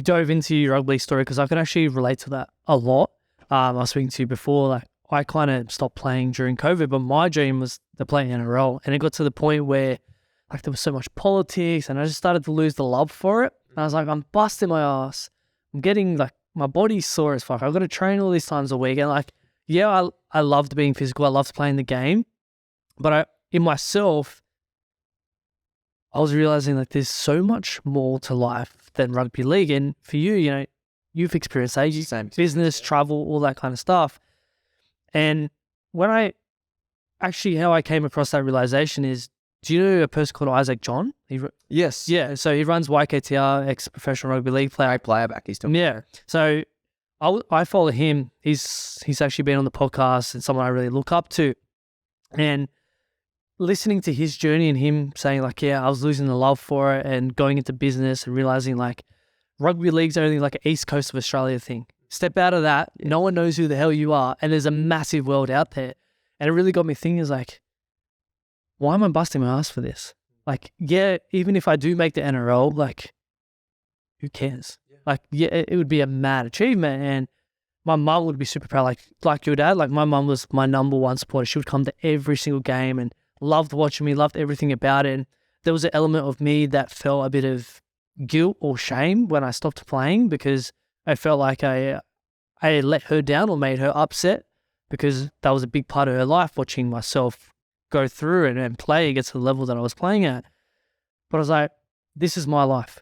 dove into your rugby story, because I can actually relate to that a lot. I was speaking to you before, like, I kind of stopped playing during COVID, but my dream was to play NRL. And it got to the point where, like, there was so much politics and I just started to lose the love for it. And I was like, I'm busting my ass. I'm getting, like, my body's sore as fuck. I've got to train all these times a week. And, like, yeah, I loved being physical. I loved playing the game. But in myself, I was realizing, like, there's so much more to life than rugby league. And for you, you know, you've experienced ages, business, travel, all that kind of stuff. And when how I came across that realization is, do you know a person called Isaac John? Yes. Yeah. So he runs YKTR, ex-professional rugby league player. Great player back. He's still. Yeah. So I follow him. He's actually been on the podcast and someone I really look up to. And listening to his journey and him saying, like, yeah, I was losing the love for it and going into business and realizing, like, rugby league's only like an East Coast of Australia thing. Step out of that, no one knows who the hell you are, and there's a massive world out there. And it really got me thinking, is like, why am I busting my ass for this? Like, yeah, even if I do make the NRL, like, who cares? Yeah. Like, yeah, it would be a mad achievement, and my mum would be super proud. Like your dad, like, my mum was my number one supporter. She would come to every single game and loved watching me, loved everything about it. And there was an element of me that felt a bit of guilt or shame when I stopped playing, because I felt like I let her down or made her upset, because that was a big part of her life, watching myself go through and play against the level that I was playing at. But I was like, this is my life.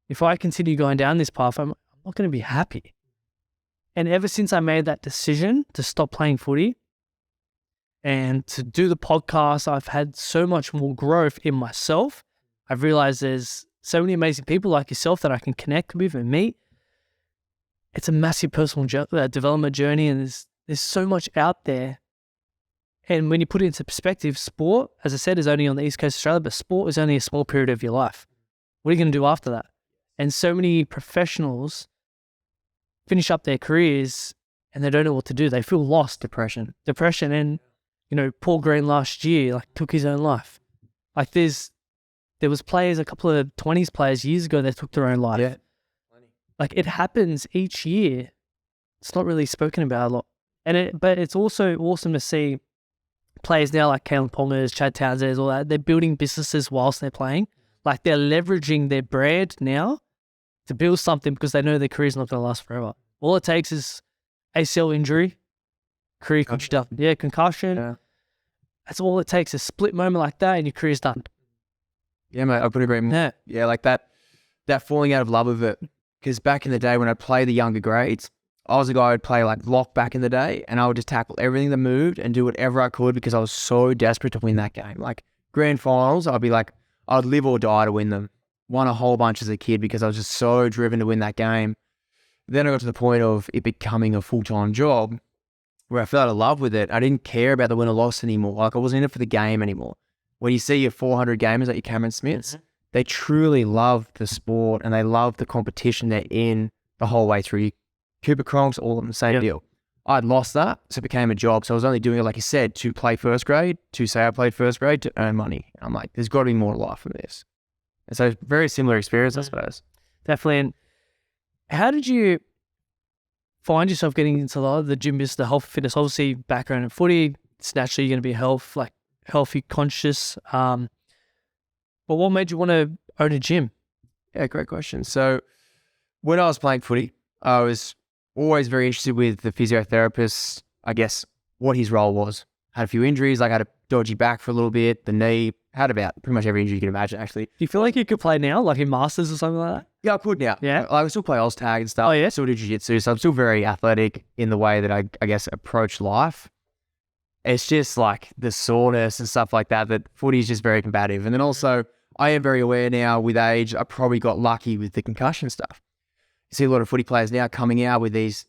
If I continue going down this path, I'm not going to be happy. And ever since I made that decision to stop playing footy and to do the podcast, I've had so much more growth in myself. I've realized there's so many amazing people like yourself that I can connect with and meet. It's a massive personal development journey, and there's so much out there. And when you put it into perspective, sport, as I said, is only on the East Coast of Australia, but sport is only a small period of your life. What are you going to do after that? And so many professionals finish up their careers and they don't know what to do. They feel lost. Depression. And, Paul Green last year, took his own life. There was players, a couple of 20s players years ago that took their own life. Yeah. It happens each year. It's not really spoken about a lot. But it's also awesome to see players now like Kalen Pongers, Chad Townsend, all that. They're building businesses whilst they're playing. They're leveraging their brand now to build something because they know their career's not going to last forever. All it takes is ACL injury, career concussion. Yeah. That's all it takes. A split moment like that and your career's done. Yeah, mate, I couldn't agree more. Yeah, that falling out of love with it. Because back in the day when I played the younger grades, I was a guy who'd play lock back in the day, and I would just tackle everything that moved and do whatever I could because I was so desperate to win that game. Grand finals, I'd live or die to win them. Won a whole bunch as a kid because I was just so driven to win that game. Then I got to the point of it becoming a full-time job where I fell out of love with it. I didn't care about the win or loss anymore. I wasn't in it for the game anymore. When you see your 400 gamers like your Cameron Smiths, they truly love the sport and they love the competition they're in the whole way through. Cooper Cronks, all of them, the same deal. I'd lost that, so it became a job. So I was only doing it, like you said, to play first grade, to say I played first grade, to earn money. I'm like, there's got to be more to life than this. And so very similar experience, I suppose. Definitely. And how did you find yourself getting into the gym business, the health fitness? Obviously, background in footy, it's naturally you're going to be healthy, conscious. But what made you want to own a gym? Yeah, great question. So when I was playing footy, I was always very interested with the physiotherapist, I guess, what his role was. Had a few injuries, had a dodgy back for a little bit, the knee, had about pretty much every injury you can imagine, actually. Do you feel like you could play now, in Masters or something like that? Yeah, I could now. Yeah? I still play Oztag and stuff. Oh, yeah? Still do jiu-jitsu, so I'm still very athletic in the way that I guess, approach life. It's just the soreness and stuff like that footy is just very combative. And then also, I am very aware now with age, I probably got lucky with the concussion stuff. You see a lot of footy players now coming out with these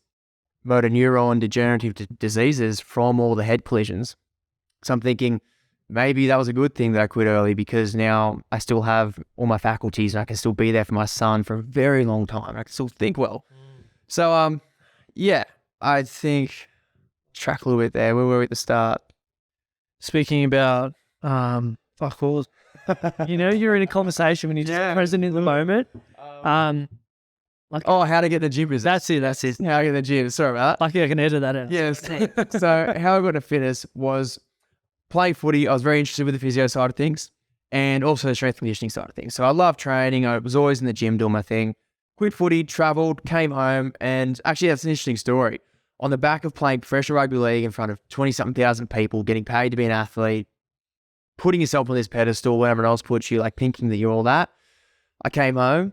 motor neuron degenerative diseases from all the head collisions. So I'm thinking maybe that was a good thing that I quit early because now I still have all my faculties and I can still be there for my son for a very long time. I can still think well. So, I think track a little bit there. Where were we at the start? Speaking about, you're in a conversation when you're just present in the moment. How to get in the gym business. That's it. How to get in the gym. Sorry about that. Lucky I can edit that out. Yes. So how I got into fitness was playing footy. I was very interested with the physio side of things and also the strength and conditioning side of things. So I love training. I was always in the gym doing my thing. Quit footy, travelled, came home, and actually that's an interesting story. On the back of playing professional rugby league in front of 20-something thousand people, getting paid to be an athlete, putting yourself on this pedestal when everyone else puts you, thinking that you're all that. I came home,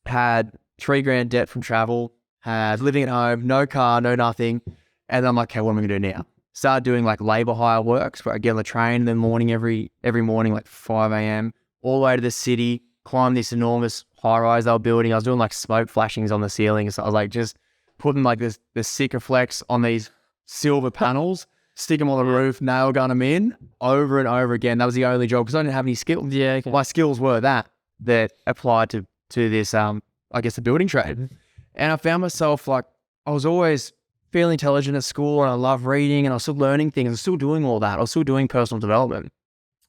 had $3,000 debt from travel, had living at home, no car, no nothing. And I'm like, okay, what am I going to do now? Started doing labour hire works where I get on the train in the morning, every morning, 5 a.m., all the way to the city, climb this enormous high rise they were building. I was doing smoke flashings on the ceiling. So I was just putting the Sikaflex on these silver panels, stick them on the roof, nail gun them in over and over again. That was the only job because I didn't have any skills. Yeah, okay. My skills were that applied to this, I guess, the building trade. And I found myself I was always fairly intelligent at school and I love reading and I was still learning things. I was still doing all that. I was still doing personal development.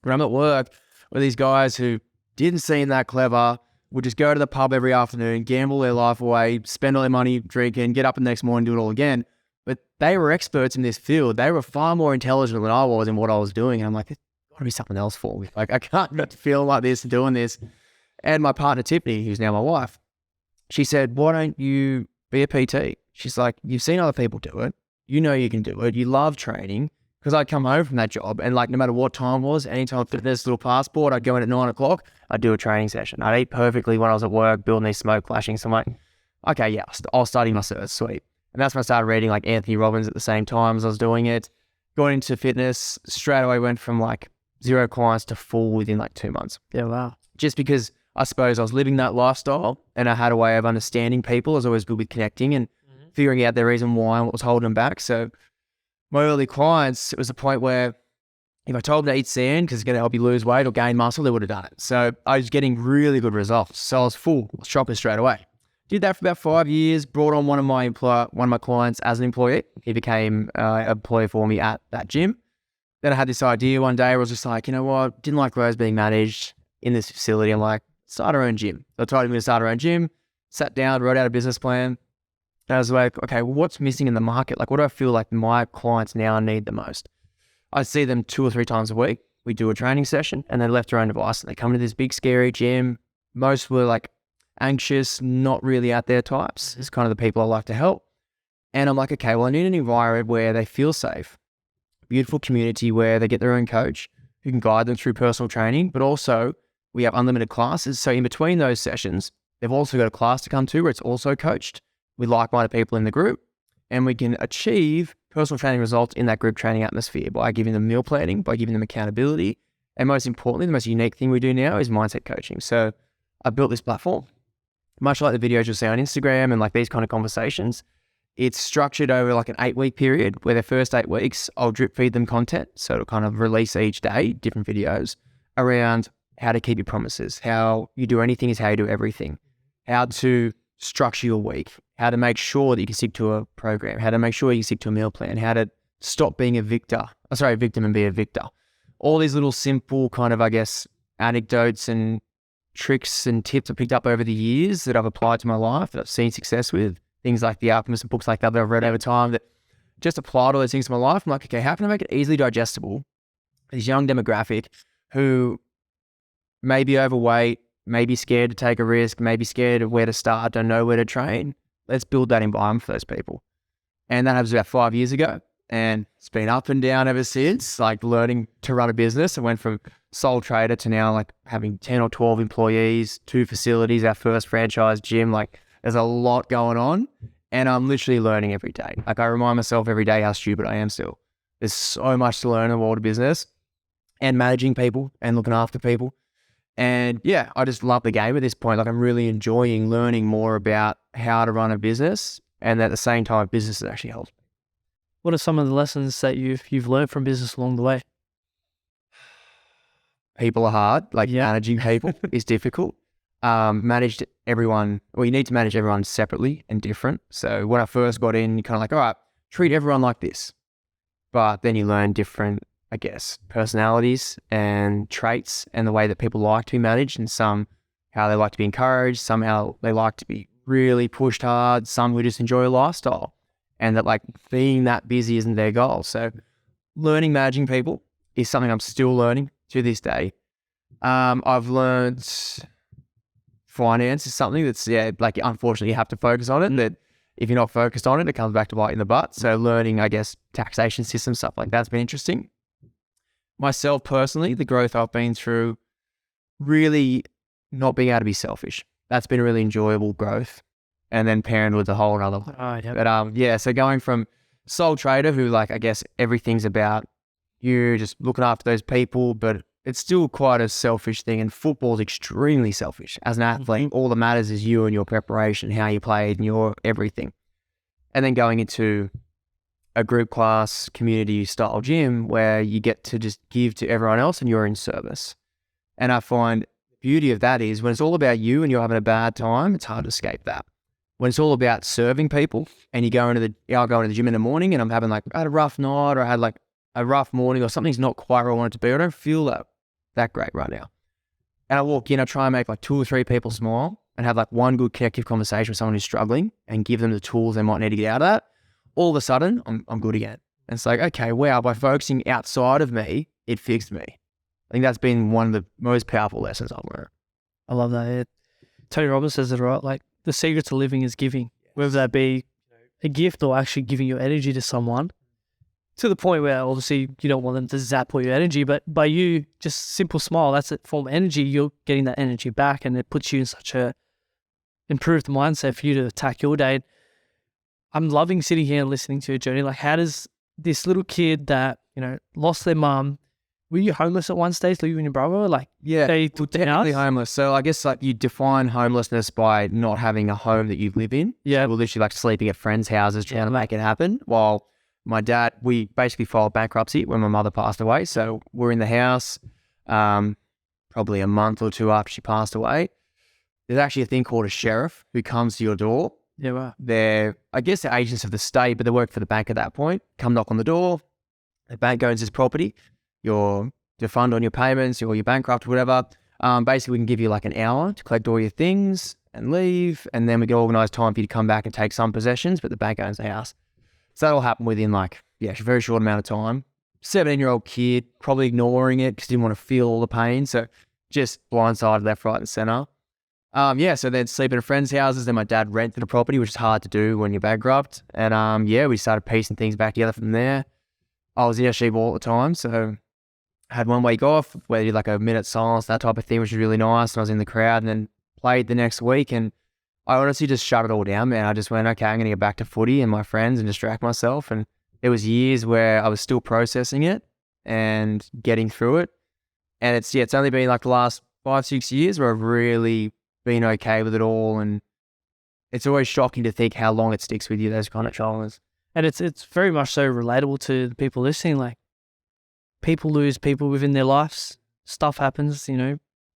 When I'm at work with these guys who didn't seem that clever, would just go to the pub every afternoon, gamble their life away, spend all their money drinking, get up the next morning, do it all again. But they were experts in this field. They were far more intelligent than I was in what I was doing. And I'm like, there's got to be something else for me. I can't feel like this and doing this. And my partner, Tiffany, who's now my wife, she said, why don't you be a PT? She's like, you've seen other people do it. You know you can do it. You love training. because I'd come home from that job and like no matter what time it was, anytime I fit this little passport, I'd go in at 9 o'clock, I'd do a training session. I'd eat perfectly when I was at work, building these smoke flashing. So I'm like, okay, yeah, I'll study my cert, sweet. And that's when I started reading like Anthony Robbins at the same time as I was doing it. Going into fitness, straight away went from like 0 clients to full within like 2 months. Yeah, wow. Just because I suppose I was living that lifestyle and I had a way of understanding people. I was always good with connecting and figuring out the reason why and what was holding them back. So my early clients, it was a point where if I told them to eat sand because it's going to help you lose weight or gain muscle, they would have done it. So I was getting really good results. So I was full shopper straight away. Did that for about 5 years, brought on one of my clients as an employee. He became an employee for me at that gym. Then I had this idea one day where I was just like, you know what, didn't like where I was being managed in this facility. I'm like, start our own gym. So I told him to start our own gym, sat down, wrote out a business plan. And I was like, okay, well, what's missing in the market? Like, what do I feel like my clients now need the most? I see them 2 or 3 times a week. We do a training session and they're left their own device. And they come to this big, scary gym. Most were like anxious, not really out there types. It's kind of the people I like to help. And I'm like, okay, well, I need an environment where they feel safe. Beautiful community where they get their own coach who can guide them through personal training, but also we have unlimited classes. So in between those sessions, they've also got a class to come to where it's also coached with like-minded people in the group, and we can achieve personal training results in that group training atmosphere by giving them meal planning, by giving them accountability, and most importantly, the most unique thing we do now is mindset coaching. So I built this platform, much like the videos you'll see on Instagram and like these kind of conversations. It's structured over like an 8-week period where the first 8 weeks, I'll drip feed them content. So it'll kind of release each day, different videos around how to keep your promises, how you do anything is how you do everything, how to structure your week, how to make sure that you can stick to a program, how to make sure you can stick to a meal plan, how to stop being a victim and be a victor. All these little simple kind of, I guess, anecdotes and tricks and tips I picked up over the years that I've applied to my life, that I've seen success with, things like The Alchemist and books like that I've read over time that just applied all those things to my life. I'm like, okay, how can I make it easily digestible for this young demographic who may be overweight, may be scared to take a risk, may be scared of where to start, don't know where to train. Let's build that environment for those people. And that was about 5 years ago. And it's been up and down ever since, like learning to run a business. I went from sole trader to now like having 10 or 12 employees, 2 facilities, our first franchise gym. Like there's a lot going on and I'm literally learning every day. Like I remind myself every day how stupid I am still. There's so much to learn in the world of business and managing people and looking after people. And yeah, I just love the game at this point. Like I'm really enjoying learning more about how to run a business, and at the same time, business actually helps me. What are some of the lessons that you've learned from business along the way? People are hard. Like managing people is difficult. You need to manage everyone separately and different. So when I first got in, you're kind of like, all right, treat everyone like this. But then you learn different, I guess, personalities and traits and the way that people like to be managed, and some how they like to be encouraged, some how they like to be really pushed hard, some who just enjoy a lifestyle and that like being that busy isn't their goal. So learning managing people is something I'm still learning to this day. I've learned finance is something that's, like unfortunately you have to focus on it, that if you're not focused on it, it comes back to bite you in the butt. So learning, I guess, taxation systems, stuff like that's been interesting. Myself personally, the growth I've been through, really not being able to be selfish. That's been a really enjoyable growth. And then Parenthood's a whole other one. Oh, yeah. But so going from sole trader who like, I guess everything's about you just looking after those people, but it's still quite a selfish thing. And football's extremely selfish. As an athlete, all that matters is you and your preparation, how you played and your everything. And then going into a group class, community style gym where you get to just give to everyone else and you're in service. And I find the beauty of that is when it's all about you and you're having a bad time, it's hard to escape that. When it's all about serving people and I'll go into the gym in the morning and I had a rough night or I had like a rough morning or something's not quite where I want it to be. I don't feel that great right now. And I walk in, I try and make like 2 or 3 people smile and have like one good connective conversation with someone who's struggling and give them the tools they might need to get out of that. All of a sudden, I'm good again. And it's like, okay, wow, by focusing outside of me, it fixed me. I think that's been one of the most powerful lessons I've learned. I love that. Yeah. Tony Robbins says it right. Like the secret to living is giving, whether that be a gift or actually giving your energy to someone. to the point where obviously you don't want them to zap all your energy, but by you just simple smile, that's a form of energy. You're getting that energy back, and it puts you in such a improved mindset for you to attack your day. I'm loving sitting here and listening to your journey. Like, how does this little kid that, lost their mum, were you homeless at one stage, you and your brother? Like, Yeah, they took the technically house? homeless. So I guess like you define homelessness by not having a home that you live in. Yeah. So we're literally like sleeping at friends' houses trying to make it happen. While my dad, we basically filed bankruptcy when my mother passed away. So we're in the house probably a month or two after she passed away. There's actually a thing called a sheriff who comes to your door. Yeah, wow. They're agents of the state, but they work for the bank at that point. Come knock on the door. The bank owns this property. Your fund on your payments, or you're bankrupt, whatever. Basically, we can give you like an hour to collect all your things and leave, and then we can organise time for you to come back and take some possessions, but the bank owns the house. So that'll happen within a very short amount of time. 17-year-old kid, probably ignoring it because didn't want to feel all the pain, so just blindsided left, right and centre. So then sleeping at friends' houses. Then my dad rented a property, which is hard to do when you're bankrupt. And we started piecing things back together from there. I was in SG all the time, so I had 1 week off where you did like a minute silence, that type of thing, which was really nice. And I was in the crowd and then played the next week. And I honestly just shut it all down, man. I just went, okay, I'm going to get back to footy and my friends and distract myself. And it was years where I was still processing it and getting through it. And it's only been like the last 5-6 years where I've really been okay with it all, and it's always shocking to think how long it sticks with you, those kind of traumas. And it's very much so relatable to the people listening. Like, people lose people within their lives. Stuff happens,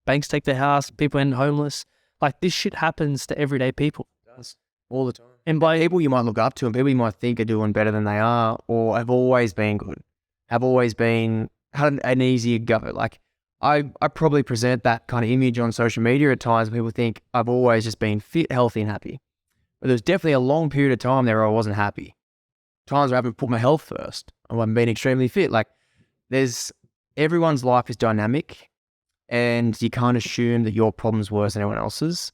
banks take their house, people end homeless. Like, this shit happens to everyday people. It does. All the time. And by people you might look up to and people you might think are doing better than they are, or have always been good, had an easier go. Like, I probably present that kind of image on social media at times. People think I've always just been fit, healthy and happy. But there's definitely a long period of time there where I wasn't happy. Times where I haven't put my health first. I haven't been extremely fit. Like, everyone's life is dynamic, and you can't assume that your problem's worse than anyone else's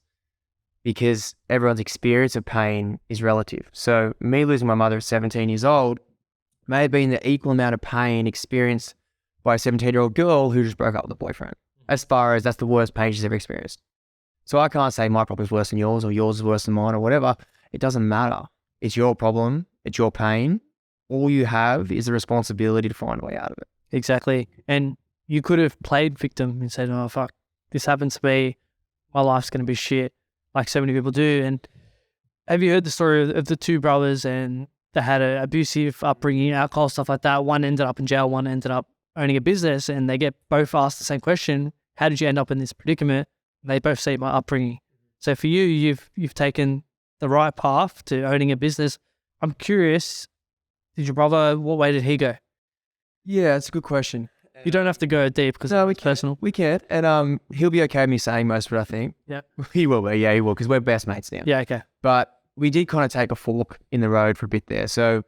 because everyone's experience of pain is relative. So me losing my mother at 17 years old may have been the equal amount of pain experienced by a 17-year-old girl who just broke up with a boyfriend, as far as that's the worst pain she's ever experienced. So I can't say my problem's worse than yours or yours is worse than mine or whatever. It doesn't matter. It's your problem. It's your pain. All you have is the responsibility to find a way out of it. Exactly. And you could have played victim and said, oh, fuck, this happened to me. My life's going to be shit, like so many people do. And have you heard the story of the two brothers, and they had an abusive upbringing, alcohol, stuff like that? One ended up in jail, one ended up owning a business, and they get both asked the same question: how did you end up in this predicament? And they both say, my upbringing. So for you, you've taken the right path to owning a business. I'm curious, did your brother, what way did he go? Yeah, it's a good question. You don't have to go deep because it's personal. We can. And he'll be okay with me saying most of it, I think. Yeah. He will be. Yeah, he will, because we're best mates now. Yeah, okay. But we did kind of take a fork in the road for a bit there. So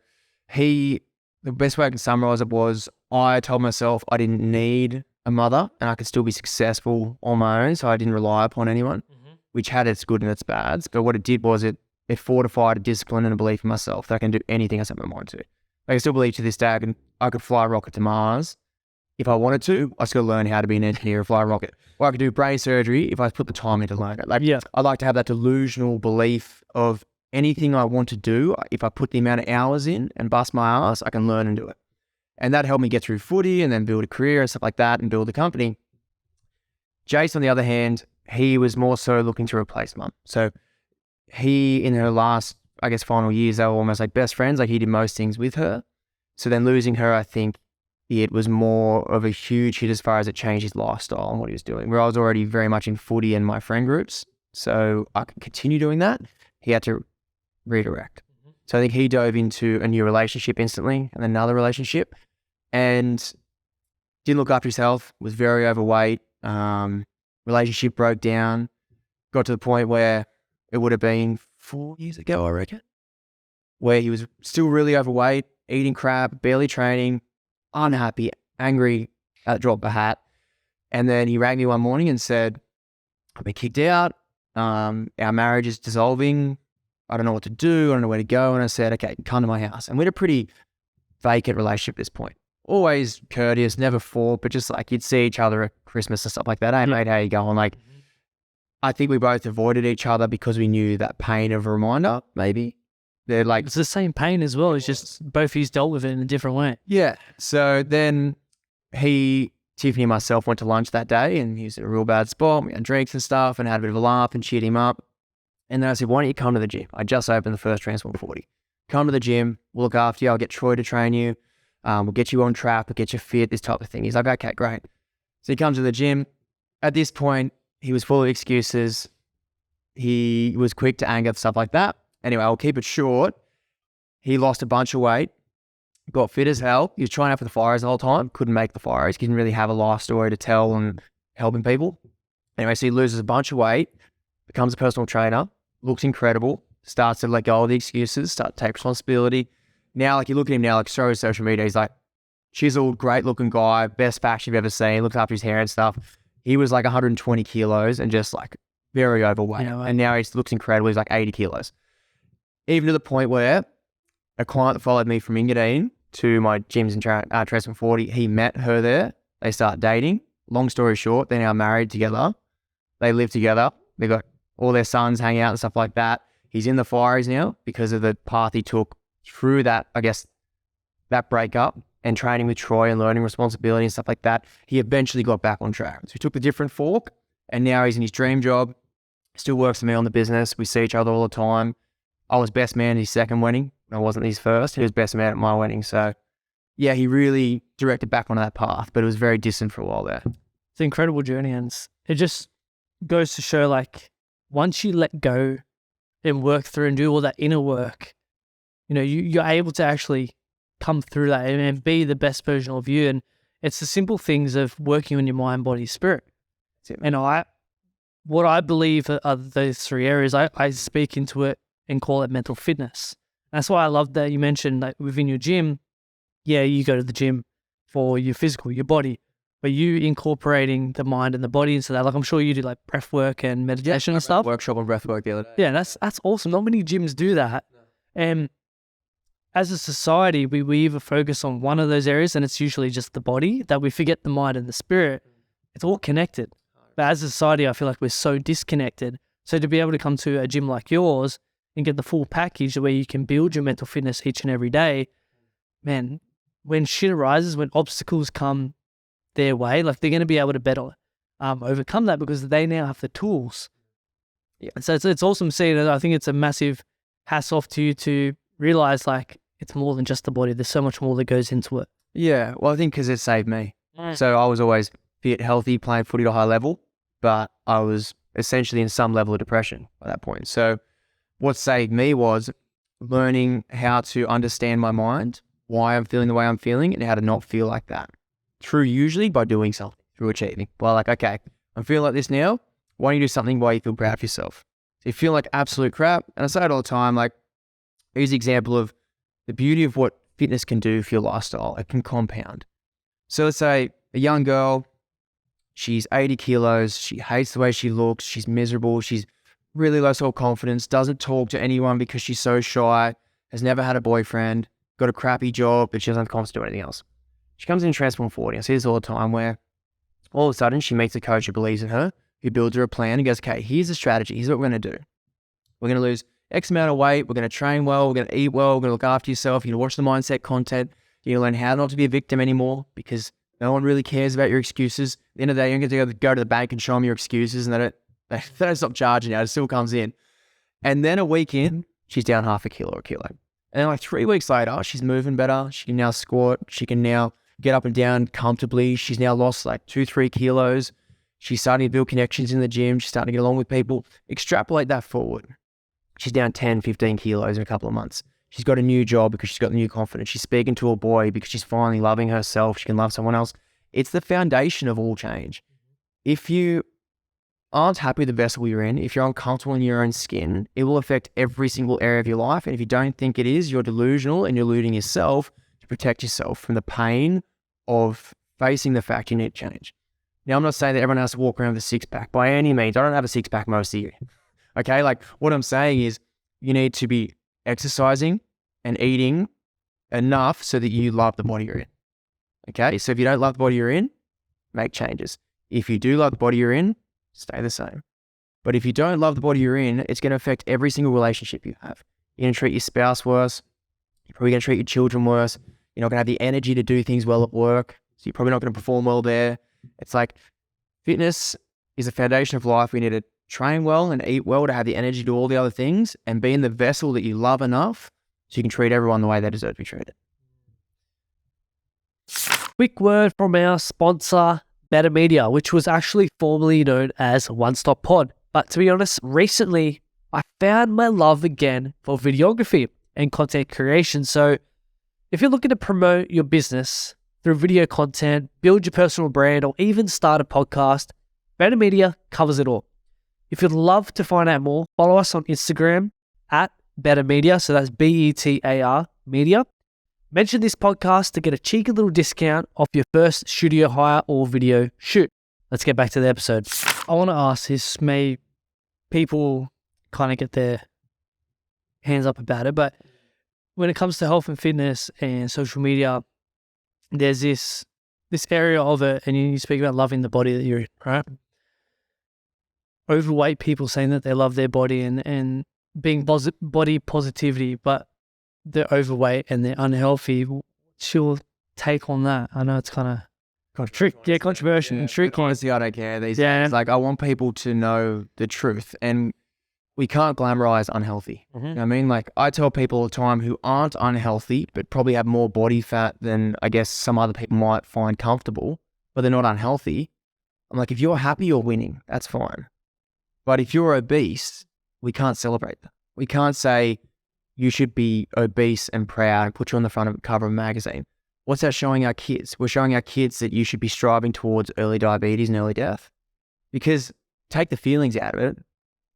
the best way I can summarize it was, I told myself I didn't need a mother and I could still be successful on my own, so I didn't rely upon anyone, which had its good and its bads. But what it did was it fortified a discipline and a belief in myself that I can do anything I set my mind to. I still believe to this day I could fly a rocket to Mars if I wanted to. I still learn how to be an engineer and fly a rocket. Or I could do brain surgery if I put the time in to learn it. I like to have that delusional belief of anything I want to do, if I put the amount of hours in and bust my ass, I can learn and do it. And that helped me get through footy and then build a career and stuff like that and build a company. Jace, on the other hand, he was more so looking to replace mum. So he, in her last, I guess, final years, they were almost like best friends. Like, he did most things with her. So then losing her, I think it was more of a huge hit as far as it changed his lifestyle and what he was doing. Where I was already very much in footy and my friend groups, so I could continue doing that. He had to redirect. So I think he dove into a new relationship instantly, and another relationship, and didn't look after his health, was very overweight. Relationship broke down, got to the point where it would have been 4 years ago, I reckon, where he was still really overweight, eating crap, barely training, unhappy, angry at the drop of a hat. And then he rang me one morning and said, I've been kicked out. Our marriage is dissolving. I don't know what to do. I don't know where to go. And I said, okay, come to my house. And we had a pretty vacant relationship at this point. Always courteous, never fought, but just like you'd see each other at Christmas and stuff like that. Hey, mate, how you going? Like, I think we both avoided each other because we knew that pain of a reminder, maybe. They're like... It's the same pain as well. It's just both he's dealt with it in a different way. Yeah. So then Tiffany and myself went to lunch that day and he was in a real bad spot. We had drinks and stuff and had a bit of a laugh and cheered him up. And then I said, why don't you come to the gym? I just opened the first Transform 40. Come to the gym. We'll look after you. I'll get Troy to train you. We'll get you on track. We'll get you fit, this type of thing. He's like, okay, great. So he comes to the gym. At this point, he was full of excuses. He was quick to anger, stuff like that. Anyway, I'll keep it short. He lost a bunch of weight, got fit as hell. He was trying out for the Fires the whole time. Couldn't make the Fires. He didn't really have a life story to tell and helping people. Anyway, so he loses a bunch of weight, becomes a personal trainer, looks incredible, starts to let go of the excuses, start to take responsibility. Now, like you look at him now, like through his social media, he's like chiseled, great looking guy, best fashion you've ever seen, looks after his hair and stuff. He was like 120 kilos and just like very overweight. And now he looks incredible. He's like 80 kilos. Even to the point where a client that followed me from Engadine to my gyms in Transform 40, he met her there. They start dating. Long story short, they're now married together. They live together. They got all their sons hang out and stuff like that. He's in the Fires now because of the path he took through that, I guess, that breakup and training with Troy and learning responsibility and stuff like that. He eventually got back on track. So he took the different fork and now he's in his dream job. Still works for me on the business. We see each other all the time. I was best man at his second wedding. I wasn't his first. He was best man at my wedding. So yeah, he really directed back onto that path, but it was very distant for a while there. It's an incredible journey, and it just goes to show, like, once you let go and work through and do all that inner work, you know, you're able to actually come through that and be the best version of you. And it's the simple things of working on your mind, body, spirit. And what I believe are those three areas, I speak into it and call it mental fitness. That's why I love that you mentioned that within your gym, yeah, you go to the gym for your physical, your body, but you incorporating the mind and the body into that. Like, I'm sure you do like breath work and meditation and stuff. Workshop on breath work the other day. Yeah, that's awesome. Not many gyms do that. And as a society, we either focus on one of those areas and it's usually just the body, that we forget the mind and the spirit. It's all connected. But as a society, I feel like we're so disconnected. So to be able to come to a gym like yours and get the full package where you can build your mental fitness each and every day, man, when shit arises, when obstacles come their way, like, they're going to be able to better overcome that because they now have the tools. Yeah. And so it's awesome seeing it. I think it's a massive hats off to you to realize, like, it's more than just the body. There's so much more that goes into it. Yeah, well, I think because it saved me. So I was always fit, healthy, playing footy at a high level, but I was essentially in some level of depression by that point. So what saved me was learning how to understand my mind, why I'm feeling the way I'm feeling, and how to not feel like that. Through usually by doing something, through achieving. Well, like, okay, I'm feeling like this now. Why don't you do something where you feel proud of yourself? So you feel like absolute crap. And I say it all the time, like, here's an example of the beauty of what fitness can do for your lifestyle. It can compound. So let's say a young girl, she's 80 kilos. She hates the way she looks. She's miserable. She's really low self-confidence, doesn't talk to anyone because she's so shy, has never had a boyfriend, got a crappy job, but she doesn't have confidence to do anything else. She comes in Transform 40. I see this all the time where all of a sudden she meets a coach who believes in her, who builds her a plan and goes, okay, here's the strategy. Here's what we're going to do. We're going to lose X amount of weight. We're going to train well. We're going to eat well. We're going to look after yourself. You're going to watch the mindset content. You're going to learn how not to be a victim anymore because no one really cares about your excuses. At the end of the day, you're going to go to the bank and show them your excuses and they don't stop charging you. It still comes in. And then a week in, she's down half a kilo or a kilo. And then like 3 weeks later, she's moving better. She can now squat. She can now get up and down comfortably. She's now lost like 2-3 kilos. She's starting to build connections in the gym. She's starting to get along with people. Extrapolate that forward. She's down 10-15 kilos in a couple of months. She's got a new job because she's got the new confidence. She's speaking to a boy because she's finally loving herself. She can love someone else. It's the foundation of all change. If you aren't happy with the vessel you're in, if you're uncomfortable in your own skin, it will affect every single area of your life. And if you don't think it is, you're delusional and you're eluding yourself to protect yourself from the pain of facing the fact you need change. Now, I'm not saying that everyone has to walk around with a six-pack by any means. I don't have a six-pack most of the year. Okay, like what I'm saying is you need to be exercising and eating enough so that you love the body you're in. Okay, so if you don't love the body you're in, make changes. If you do love the body you're in, stay the same. But if you don't love the body you're in, it's going to affect every single relationship you have. You're going to treat your spouse worse. You're probably going to treat your children worse. You're not going to have the energy to do things well at work. So you're probably not going to perform well there. It's like fitness is the foundation of life. We need to train well and eat well to have the energy to do all the other things and be in the vessel that you love enough so you can treat everyone the way they deserve to be treated. Quick word from our sponsor, Better Media, which was actually formerly known as One Stop Pod. But to be honest, recently I found my love again for videography and content creation. So if you're looking to promote your business through video content, build your personal brand, or even start a podcast, Better Media covers it all. If you'd love to find out more, follow us on Instagram at Better Media. So that's BETAR Media. Mention this podcast to get a cheeky little discount off your first studio hire or video shoot. Let's get back to the episode. I want to ask this, may people kind of get their hands up about it, but when it comes to health and fitness and social media, there's this area of it, and you speak about loving the body that you're in, right? Overweight people saying that they love their body and being body positivity, but they're overweight and they're unhealthy. What's your take on that? I know it's kind of controversial. Yeah, honestly, I don't care these days. Like, I want people to know the truth, and we can't glamorize unhealthy. Mm-hmm. You know what I mean? Like, I tell people all the time who aren't unhealthy, but probably have more body fat than I guess some other people might find comfortable, but they're not unhealthy. I'm like, if you're happy, you're winning. That's fine. But if you're obese, we can't celebrate that. We can't say you should be obese and proud and put you on the front of the cover of a magazine. What's that showing our kids? We're showing our kids that you should be striving towards early diabetes and early death. Because take the feelings out of it.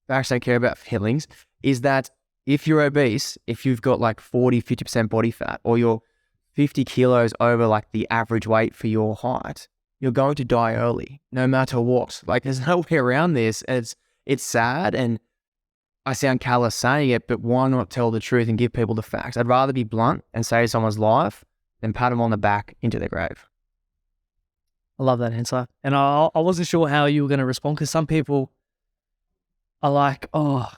Facts don't care about feelings. Is that if you're obese, if you've got like 40, 50% body fat, or you're 50 kilos over like the average weight for your height, you're going to die early, no matter what. Like, there's no way around this. It's sad, and I sound callous saying it, but why not tell the truth and give people the facts? I'd rather be blunt and save someone's life than pat them on the back into their grave. I love that answer. And I wasn't sure how you were going to respond, because some people are like, oh,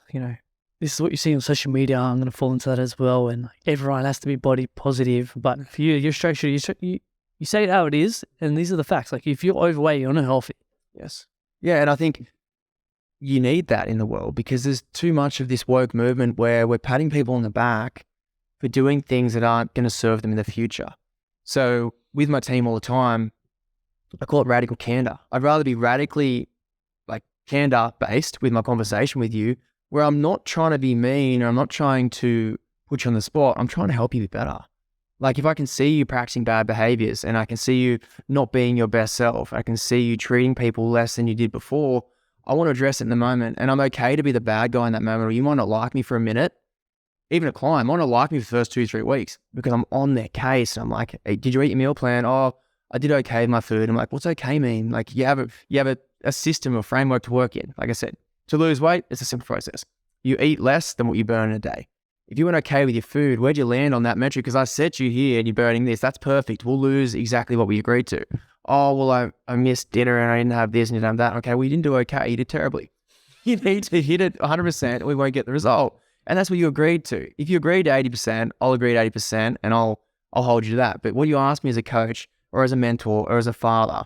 this is what you see on social media. I'm going to fall into that as well. And everyone has to be body positive. But for you, you're straight shooter. You say it how it is, and these are the facts. Like, if you're overweight, you're not healthy. Yes. Yeah, and I think you need that in the world, because there's too much of this woke movement where we're patting people on the back for doing things that aren't going to serve them in the future. So with my team all the time, I call it radical candor. I'd rather be radically candor based with my conversation with you, where I'm not trying to be mean, or I'm not trying to put you on the spot. I'm trying to help you be better. Like, if I can see you practicing bad behaviors, and I can see you not being your best self, I can see you treating people less than you did before, I want to address it in the moment. And I'm okay to be the bad guy in that moment, or you might not like me for a minute. Even a client might not like me for the first 2-3 weeks, because I'm on their case. I'm like, hey, did you eat your meal plan? Oh, I did okay with my food. I'm like, what's okay mean? Like, you have a system or framework to work in. Like I said, to lose weight, it's a simple process. You eat less than what you burn in a day. If you went okay with your food, where'd you land on that metric? Because I set you here and you're burning this. That's perfect. We'll lose exactly what we agreed to. Oh, well, I missed dinner and I didn't have this and didn't have that. Okay, well, you didn't do okay. You did terribly. You need to hit it 100% or we won't get the result. And that's what you agreed to. If you agreed to 80%, I'll agree to 80% and I'll hold you to that. But what you ask me as a coach or as a mentor or as a father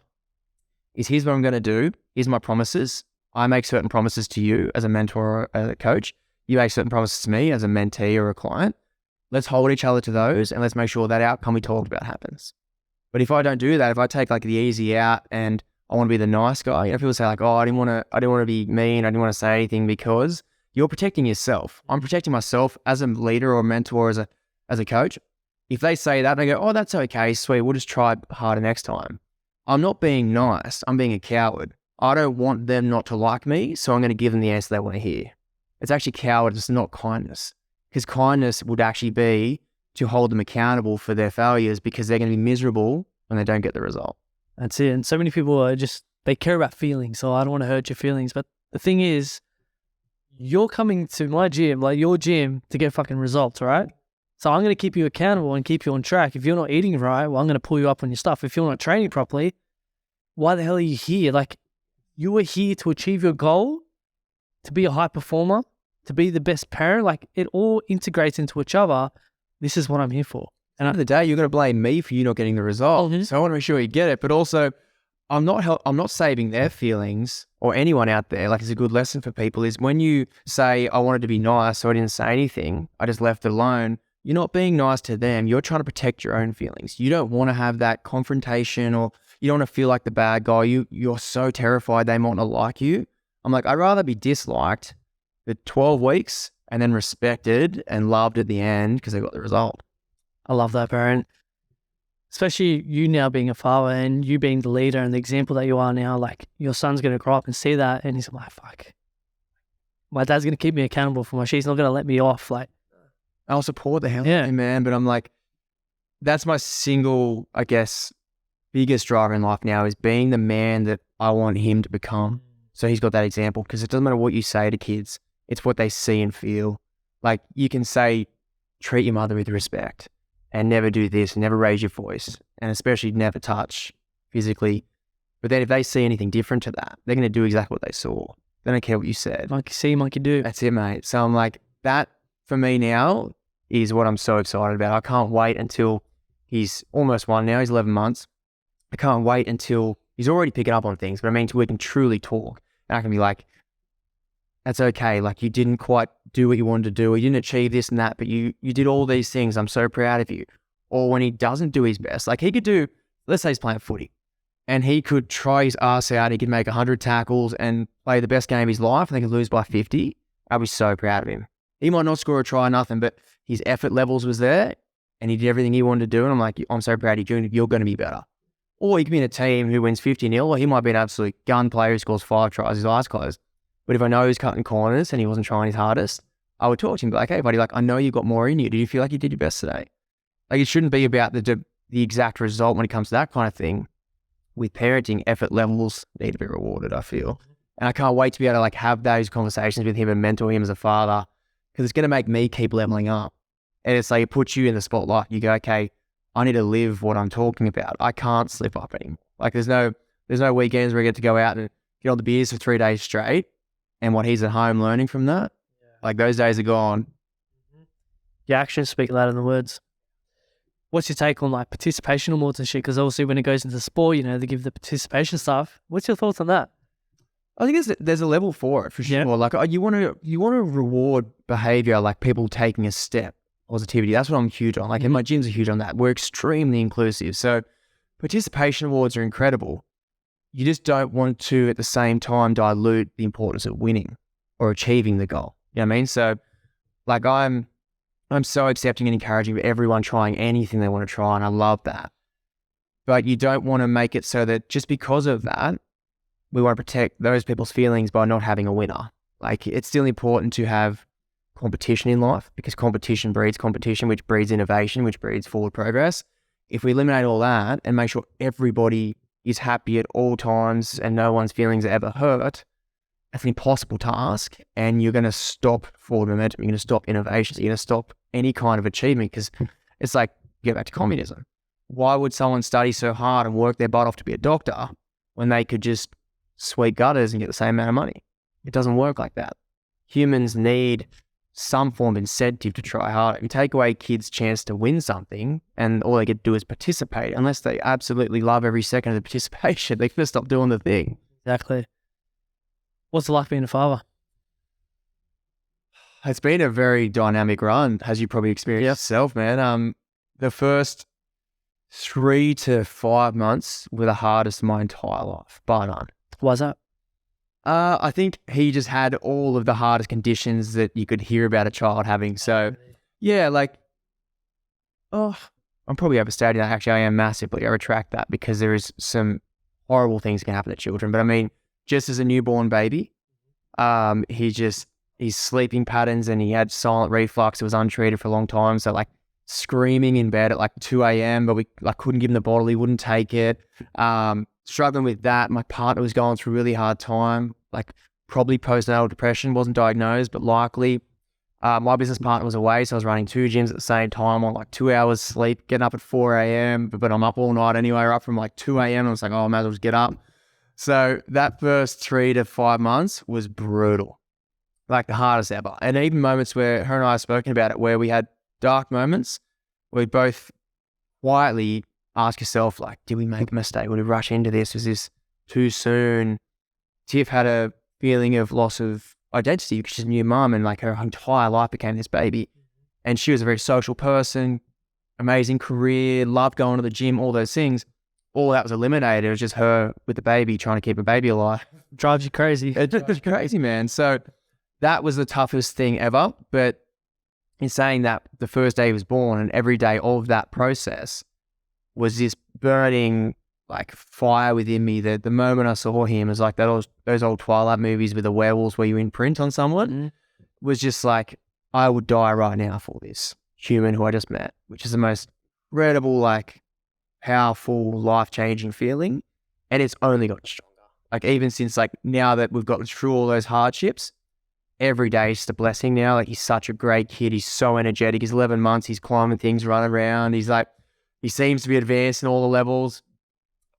is, here's what I'm going to do. Here's my promises. I make certain promises to you as a mentor or a coach. You make certain promises to me as a mentee or a client. Let's hold each other to those, and let's make sure that outcome we talked about happens. But if I don't do that, if I take like the easy out and I want to be the nice guy, people say like, oh, I didn't want to be mean. I didn't want to say anything, because you're protecting yourself. I'm protecting myself as a leader or a mentor, as a coach. If they say that, and I go, oh, that's okay, sweet, we'll just try harder next time. I'm not being nice. I'm being a coward. I don't want them not to like me, so I'm going to give them the answer they want to hear. It's actually cowardice, it's not kindness. Because kindness would actually be to hold them accountable for their failures, because they're going to be miserable when they don't get the result. That's it. And so many people are they care about feelings. So I don't want to hurt your feelings. But the thing is, you're coming to my gym, like your gym, to get fucking results, right? So I'm going to keep you accountable and keep you on track. If you're not eating right, well, I'm going to pull you up on your stuff. If you're not training properly, why the hell are you here? Like, you were here to achieve your goal, to be a high performer, to be the best parent. Like, it all integrates into each other. This is what I'm here for. And at the end of the day, you're going to blame me for you not getting the result. So I want to make sure you get it. But also, I'm not saving their feelings or anyone out there. Like, it's a good lesson for people is when you say, I wanted to be nice, so I didn't say anything, I just left it alone. You're not being nice to them. You're trying to protect your own feelings. You don't want to have that confrontation, or you don't want to feel like the bad guy. You're so terrified they might not like you. I'm like, I'd rather be disliked for 12 weeks and then respected and loved at the end because they got the result. I love that, parent. Especially you now being a father and you being the leader and the example that you are now. Like, your son's going to grow up and see that, and he's like, fuck, my dad's going to keep me accountable for my shit. He's not going to let me off. Like, I'll support the hell out of him, man. But I'm like, that's my single, I guess, biggest driver in life now is being the man that I want him to become. So he's got that example, because it doesn't matter what you say to kids. It's what they see and feel. Like, you can say, treat your mother with respect and never do this, never raise your voice, and especially never touch physically. But then if they see anything different to that, they're going to do exactly what they saw. They don't care what you said. Monkey see, monkey do. That's it, mate. So I'm like, that for me now is what I'm so excited about. I can't wait until he's almost 1 now. He's 11 months. I can't wait until he's already picking up on things, but I mean, we can truly talk. And I can be like, that's okay. Like, you didn't quite do what you wanted to do, or you didn't achieve this and that, but you did all these things. I'm so proud of you. Or when he doesn't do his best, like he could do, let's say he's playing footy and he could try his ass out. He could make 100 tackles and play the best game of his life, and they could lose by 50. I'd be so proud of him. He might not score a try, nothing, but his effort levels was there and he did everything he wanted to do. And I'm like, I'm so proud of you, Junior. You're going to be better. Or he could be in a team who wins 50-0, or he might be an absolute gun player who scores 5 tries, his eyes closed. But if I know he's cutting corners and he wasn't trying his hardest, I would talk to him, be like, hey, buddy, like, I know you got more in you. Did you feel like you did your best today? Like, it shouldn't be about the exact result when it comes to that kind of thing. With parenting, effort levels need to be rewarded, I feel. And I can't wait to be able to like have those conversations with him and mentor him as a father, because it's going to make me keep leveling up. And it's like, it puts you in the spotlight. You go, okay, I need to live what I'm talking about. I can't slip up anymore. Like, there's no weekends where I get to go out and get on the beers for 3 days straight. And what he's at home learning from that, like, those days are gone. Your actions speak louder than the words. What's your take on like participation awards and shit? Because obviously when it goes into sport, you know, they give the participation stuff. What's your thoughts on that? I think there's a level for it, for sure. Yeah. Like, you want to reward behavior, like people taking a step, positivity. That's what I'm huge on. Like, and my gyms are huge on that. We're extremely inclusive. So participation awards are incredible. You just don't want to, at the same time, dilute the importance of winning or achieving the goal. You know what I mean? So, like, I'm so accepting and encouraging of everyone trying anything they want to try, and I love that. But you don't want to make it so that just because of that, we want to protect those people's feelings by not having a winner. Like, it's still important to have competition in life, because competition breeds competition, which breeds innovation, which breeds forward progress. If we eliminate all that and make sure everybody is happy at all times and no one's feelings are ever hurt, it's an impossible task, and you're going to stop forward momentum. You're going to stop innovation. You're going to stop any kind of achievement, because it's like, get back to communism. Why would someone study so hard and work their butt off to be a doctor when they could just sweep gutters and get the same amount of money? It doesn't work like that. Humans need some form of incentive to try harder. You take away kids' chance to win something and all they get to do is participate. Unless they absolutely love every second of the participation, they're going to stop doing the thing. Exactly. What's it like being a father? It's been a very dynamic run, as you probably experienced yourself, man. The first 3 to 5 months were the hardest of my entire life, bar none. Why's that? I think he just had all of the hardest conditions that you could hear about a child having. So, yeah, like, I'm probably overstating that. Actually, I am massively. I retract that, because there is some horrible things that can happen to children. But I mean, just as a newborn baby, his sleeping patterns, and he had silent reflux. It was untreated for a long time. So, like, screaming in bed at like 2 a.m., but we like couldn't give him the bottle. He wouldn't take it. Struggling with that. My partner was going through a really hard time, like probably postnatal depression, wasn't diagnosed, but likely. My business partner was away, so I was running 2 gyms at the same time on like 2 hours sleep, getting up at 4 a.m. But I'm up all night anyway, up from like 2 a.m. I was like, oh, I might as well just get up. So that first 3 to 5 months was brutal, like the hardest ever. And even moments where her and I have spoken about it, where we had dark moments, we both quietly ask yourself, like, did we make a mistake? Would we rush into this? Was this too soon? Tiff had a feeling of loss of identity because she's a new mum, and like her entire life became this baby. And she was a very social person, amazing career, loved going to the gym, all those things. All that was eliminated. It was just her with the baby, trying to keep a baby alive. Drives you crazy. It drives you crazy, man. So that was the toughest thing ever. But in saying that, the first day he was born and every day of that process was this burning like fire within me. That the moment I saw him, was like those old Twilight movies with the werewolves where you imprint on someone, was just like, I would die right now for this human who I just met, which is the most incredible, like powerful, life-changing feeling. And it's only gotten stronger. Like even since like now that we've gotten through all those hardships, every day is just a blessing now. Like he's such a great kid. He's so energetic. He's 11 months. He's climbing things, running around. He's like, he seems to be advanced in all the levels.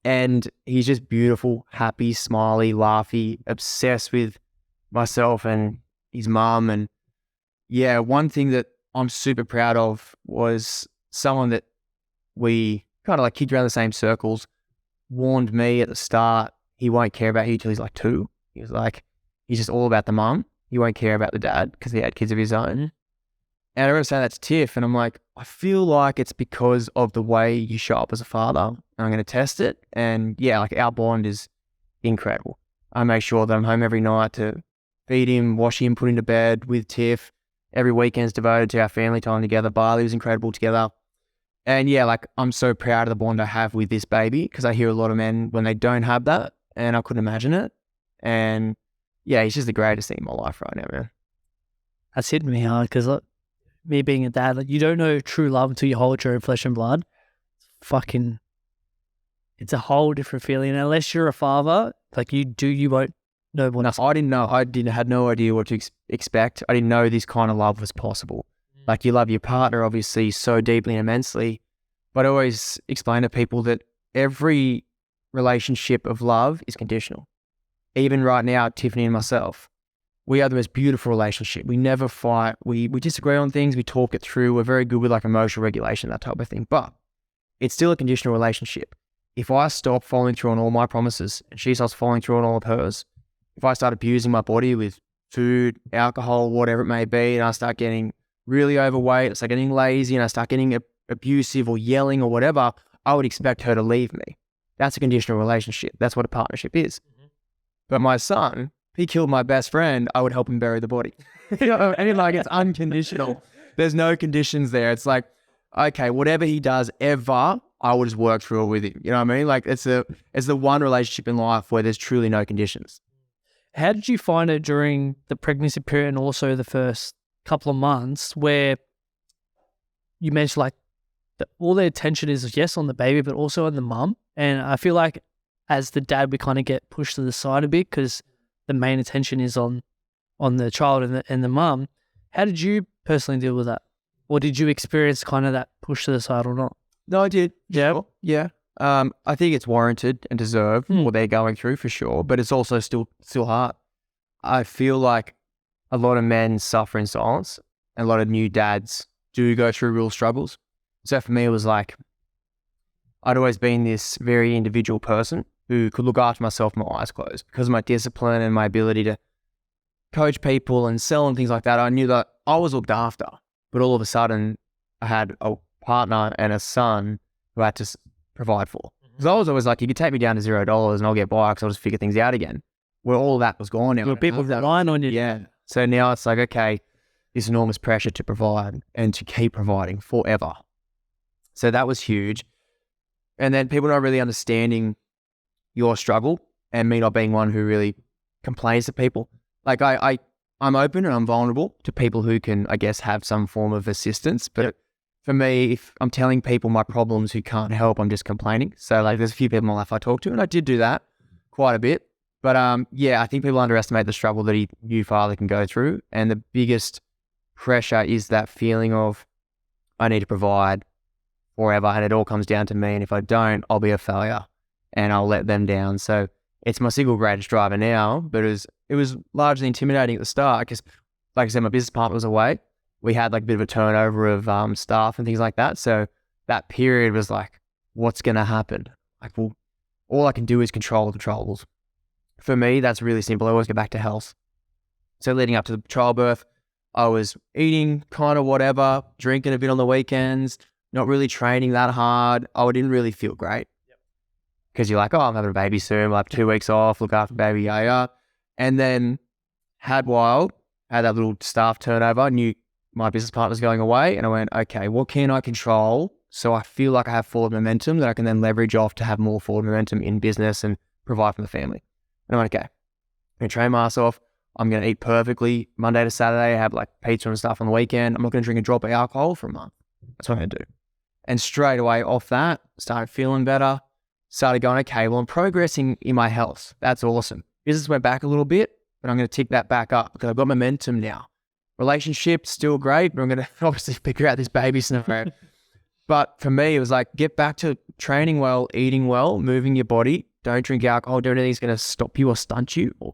And he's just beautiful, happy, smiley, laughy, obsessed with myself and his mum. And yeah, one thing that I'm super proud of was someone that we kind of like kicked around the same circles, warned me at the start, he won't care about you till he's like 2. He was like, he's just all about the mum. He won't care about the dad because he had kids of his own. And I remember saying that to Tiff, and I'm like, I feel like it's because of the way you show up as a father. And I'm going to test it. And yeah, like our bond is incredible. I make sure that I'm home every night to feed him, wash him, put him to bed with Tiff. Every weekend's devoted to our family time together. Barley was incredible together. And yeah, like I'm so proud of the bond I have with this baby, because I hear a lot of men when they don't have that, and I couldn't imagine it. And yeah, he's just the greatest thing in my life right now, man. That's hit me hard because me being a dad, like, you don't know true love until you hold your own flesh and blood. It's a whole different feeling. And unless you're a father, like you won't know what. I didn't know. Had no idea what to expect. I didn't know this kind of love was possible. Like you love your partner, obviously, so deeply and immensely. But I always explain to people that every relationship of love is conditional. Even right now, Tiffany and myself, we have the most beautiful relationship. We never fight. We disagree on things. We talk it through. We're very good with like emotional regulation, that type of thing. But it's still a conditional relationship. If I stop following through on all my promises and she starts following through on all of hers, if I start abusing my body with food, alcohol, whatever it may be, and I start getting really overweight, I start getting lazy, and I start getting abusive or yelling or whatever, I would expect her to leave me. That's a conditional relationship. That's what a partnership is. But my son, he killed my best friend, I would help him bury the body. And like it's unconditional. There's no conditions there. It's like, okay, whatever he does ever, I will just work through it with him. You know what I mean? Like it's the one relationship in life where there's truly no conditions. How did you find it during the pregnancy period and also the first couple of months where you mentioned like all the attention is yes on the baby, but also on the mum? And I feel like as the dad, we kind of get pushed to the side a bit because the main attention is on the child and the mum. How did you personally deal with that? Or did you experience kind of that push to the side or not? No, I did. Yeah. Sure. Yeah. I think it's warranted and deserved what they're going through for sure, but it's also still hard. I feel like a lot of men suffer in silence and a lot of new dads do go through real struggles. So for me, it was like, I'd always been this very individual person who could look after myself with my eyes closed because of my discipline and my ability to coach people and sell and things like that. I knew that I was looked after, but all of a sudden I had a partner and a son who I had to provide for. Because I was always like, you could take me down to $0 and I'll get by because I'll just figure things out again. Well, all of that was gone now. Well, people relying on you. Yeah. So now it's like, okay, this enormous pressure to provide and to keep providing forever. So that was huge. And then people not really understanding your struggle and me not being one who really complains to people. Like I'm open and I'm vulnerable to people who can, I guess, have some form of assistance. But for me, if I'm telling people my problems who can't help, I'm just complaining. So like there's a few people in my life I talk to, and I did do that quite a bit. But yeah, I think people underestimate the struggle that a new father can go through. And the biggest pressure is that feeling of I need to provide forever, and it all comes down to me. And if I don't, I'll be a failure and I'll let them down. So it's my single greatest driver now, but it was largely intimidating at the start because, like I said, my business partner was away. We had like a bit of a turnover of staff and things like that. So that period was like, what's going to happen? Like, well, all I can do is control the controllables. For me, that's really simple. I always go back to health. So leading up to the childbirth, I was eating kind of whatever, drinking a bit on the weekends, not really training that hard. I didn't really feel great. Because you're like, oh, I'm having a baby soon. We'll have 2 weeks off, look after baby, yeah. And then had that little staff turnover, knew my business partner's going away. And I went, okay, what can I control so I feel like I have forward momentum that I can then leverage off to have more forward momentum in business and provide for the family. And I went, okay, I'm going to train my ass off. I'm going to eat perfectly Monday to Saturday. I have like pizza and stuff on the weekend. I'm not going to drink a drop of alcohol for a month. That's what I'm going to do. And straight away off that, started feeling better. Started going, okay, well, I'm progressing in my health. That's awesome. Business went back a little bit, but I'm going to tick that back up because I've got momentum now. Relationship, still great, but I'm going to obviously figure out this baby scenario. But for me, it was like, get back to training well, eating well, moving your body. Don't drink alcohol. Do anything that's going to stop you or stunt you or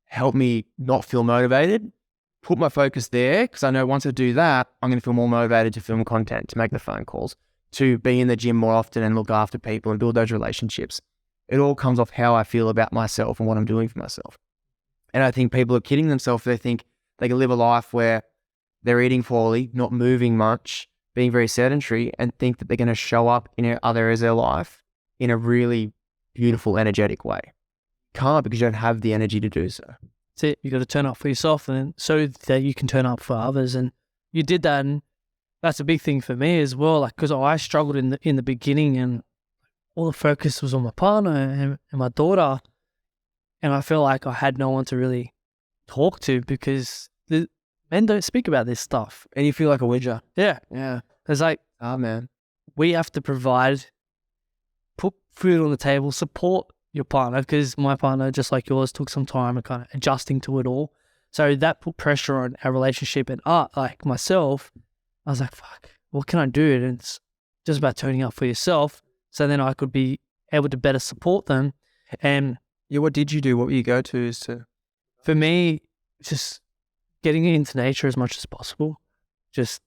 help me not feel motivated. Put my focus there because I know once I do that, I'm going to feel more motivated to film content, to make the phone calls, to be in the gym more often and look after people and build those relationships. It all comes off how I feel about myself and what I'm doing for myself. And I think people are kidding themselves. They think they can live a life where they're eating poorly, not moving much, being very sedentary, and think that they're going to show up in other areas of their life in a really beautiful, energetic way. Can't, because you don't have the energy to do so. That's it. You got to turn up for yourself, and so that you can turn up for others. And you did that, and that's a big thing for me as well. Like, because I struggled in the beginning, and all the focus was on my partner and my daughter, and I feel like I had no one to really talk to because the men don't speak about this stuff. And you feel like a widger. Yeah. It's like, man, we have to provide, put food on the table, support your partner, because my partner, just like yours, took some time and kind of adjusting to it all. So that put pressure on our relationship, and like myself, I was like, fuck, what can I do? And it's just about turning up for yourself so then I could be able to better support them. And yeah, what did you do? What were your go-tos to? For me, just getting into nature as much as possible, just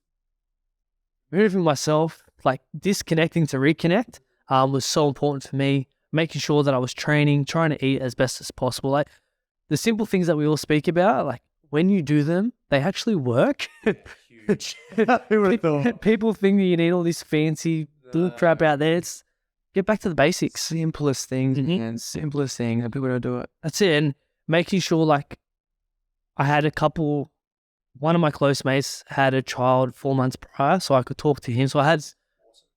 moving myself, like disconnecting to reconnect was so important for me. Making sure that I was training, trying to eat as best as possible. Like the simple things that we all speak about, like when you do them, they actually work. People think that you need all this fancy crap out there. It's get back to the basics. Simplest things, man. Simplest thing, and people don't do it. That's it. And making sure, like, I had one of my close mates had a child 4 months prior, so I could talk to him. So I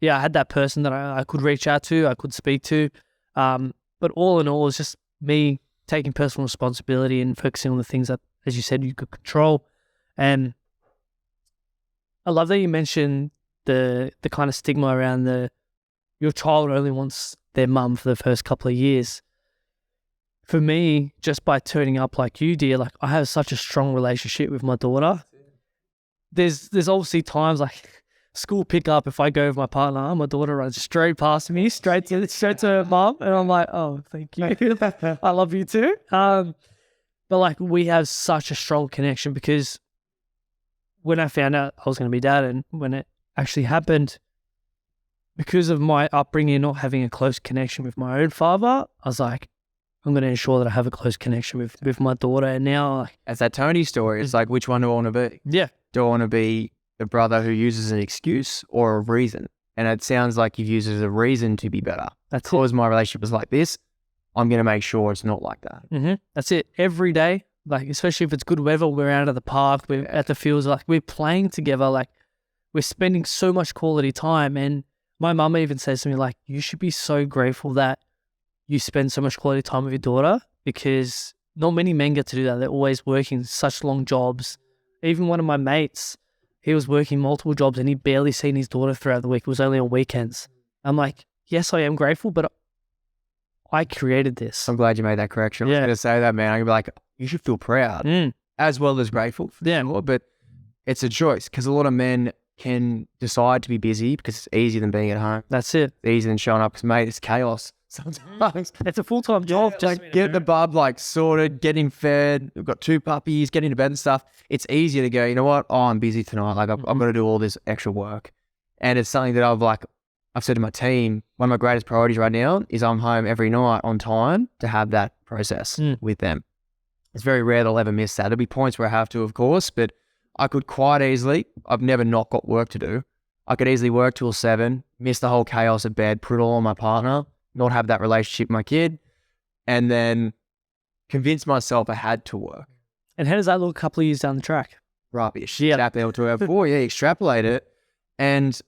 had that person that I could reach out to, I could speak to. But all in all, it's just me taking personal responsibility and focusing on the things that, as you said, you could control. And I love that you mentioned the kind of stigma around your child only wants their mum for the first couple of years. For me, just by turning up like you did, like I have such a strong relationship with my daughter. There's obviously times like school pickup, if I go with my partner, my daughter runs straight past me, straight to her mum, and I'm like, oh, thank you. I love you too. But like we have such a strong connection because when I found out I was going to be dad, and when it actually happened, because of my upbringing, not having a close connection with my own father, I was like, I'm going to ensure that I have a close connection with my daughter. And now, like, as that Tony story, it's like, which one do I want to be? Yeah. Do I want to be the brother who uses an excuse or a reason? And it sounds like you've used it as a reason to be better. That's because my relationship is like this, I'm going to make sure it's not like that. Mm-hmm. That's it. Every day, like, especially if it's good weather, we're out at the park, we're at the fields, like we're playing together, like we're spending so much quality time. And my mum even says to me, like, you should be so grateful that you spend so much quality time with your daughter, because not many men get to do that. They're always working such long jobs. Even one of my mates, he was working multiple jobs and he barely seen his daughter throughout the week. It was only on weekends. I'm like, yes, I am grateful, but I created this. I'm glad you made that correction. I was going to say that, man. I'm going to be like, you should feel proud as well as grateful. Yeah. Sure, but it's a choice because a lot of men can decide to be busy because it's easier than being at home. That's it. It's easier than showing up because, mate, it's chaos sometimes. It's a full-time job. Like, get the bub like sorted, get him fed. We've got 2 puppies, get into bed and stuff. It's easier to go, you know what? Oh, I'm busy tonight. Like, I've got to do all this extra work. And it's something that I've said to my team, one of my greatest priorities right now is I'm home every night on time to have that process with them. It's very rare that I'll ever miss that. There'll be points where I have to, of course, but I could quite easily, I've never not got work to do. I could easily work till 7, miss the whole chaos of bed, put it all on my partner, not have that relationship with my kid, and then convince myself I had to work. And how does that look a couple of years down the track? Rubbish. Yeah. Chapter L204, extrapolate it. And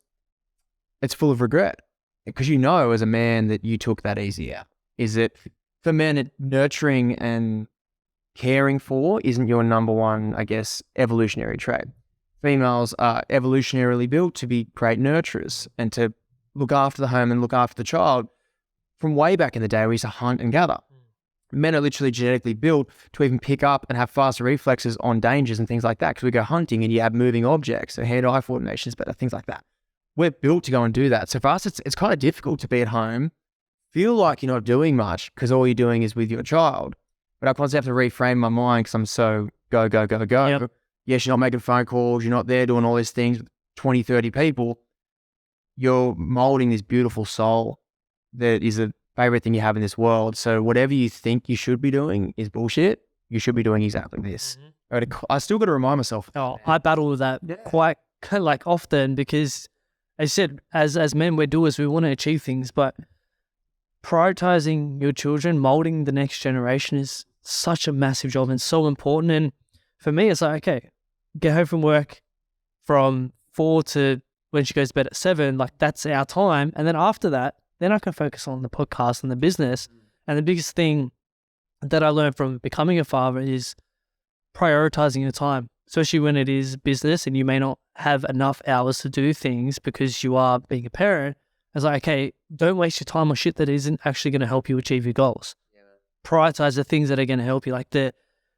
it's full of regret because you know as a man that you took that easy out. Is it for men, nurturing and caring for isn't your number one, I guess, evolutionary trait. Females are evolutionarily built to be great nurturers and to look after the home and look after the child. From way back in the day, we used to hunt and gather. Men are literally genetically built to even pick up and have faster reflexes on dangers and things like that because we go hunting and you have moving objects, so hand-eye formations, but things like that. We're built to go and do that. So for us, it's kind of difficult to be at home, feel like you're not doing much because all you're doing is with your child. But I constantly have to reframe my mind because I'm so go. Yep. Yes, you're not making phone calls. You're not there doing all these things with 20, 30 people. You're molding this beautiful soul that is the favorite thing you have in this world. So whatever you think you should be doing is bullshit. You should be doing exactly this. I still got to remind myself. Oh, I battle with that quite like often because, as I said, as men, we're doers. We want to achieve things, but prioritizing your children, molding the next generation is such a massive job and so important. And for me, it's like, okay, get home from work from 4 to when she goes to bed at 7, like that's our time. And then after that, then I can focus on the podcast and the business. And the biggest thing that I learned from becoming a father is prioritizing your time, especially when it is business and you may not have enough hours to do things because you are being a parent. It's like, okay, don't waste your time on shit that isn't actually going to help you achieve your goals. Prioritize the things that are going to help you, like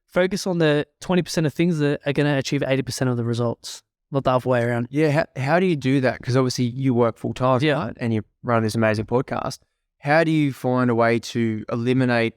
focus on the 20% of things that are going to achieve 80% of the results, not the other way around. Yeah. How do you do that? Because obviously you work full time, right? And you run this amazing podcast. How do you find a way to eliminate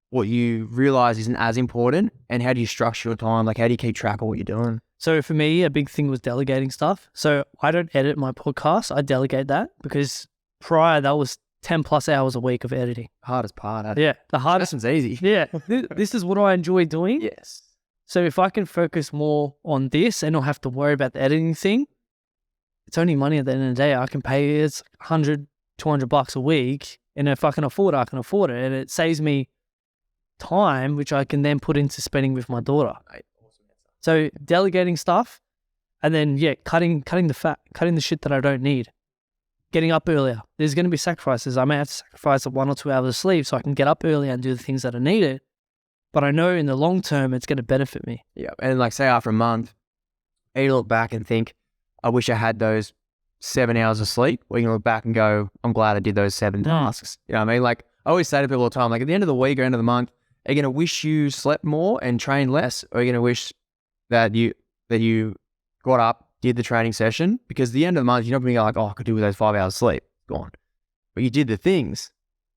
what you realize isn't as important? And how do you structure your time? Like, how do you keep track of what you're doing? So for me, a big thing was delegating stuff. So I don't edit my podcast. I delegate that because prior that was 10 plus hours a week of editing. Hardest part. Yeah. The hardest one's easy. Yeah. This is what I enjoy doing. Yes. So if I can focus more on this and not have to worry about the editing thing, it's only money at the end of the day. I can pay it's $100, $200 a week. And if I can afford it, I can afford it. And it saves me time, which I can then put into spending with my daughter. So delegating stuff and then, cutting the shit that I don't need. Getting up earlier. There's going to be sacrifices. I may have to sacrifice 1 or 2 hours of sleep so I can get up earlier and do the things that are needed. But I know in the long term, it's going to benefit me. Yeah. And like say after a month, you look back and think, I wish I had those 7 hours of sleep. Or you can look back and go, I'm glad I did those 7 tasks. You know what I mean? Like I always say to people all the time, like at the end of the week or end of the month, are you going to wish you slept more and trained less? Or are you going to wish that you got up, did the training session? Because at the end of the month, you're not going to go like, oh, I could do with those 5 hours of sleep. Gone. But you did the things.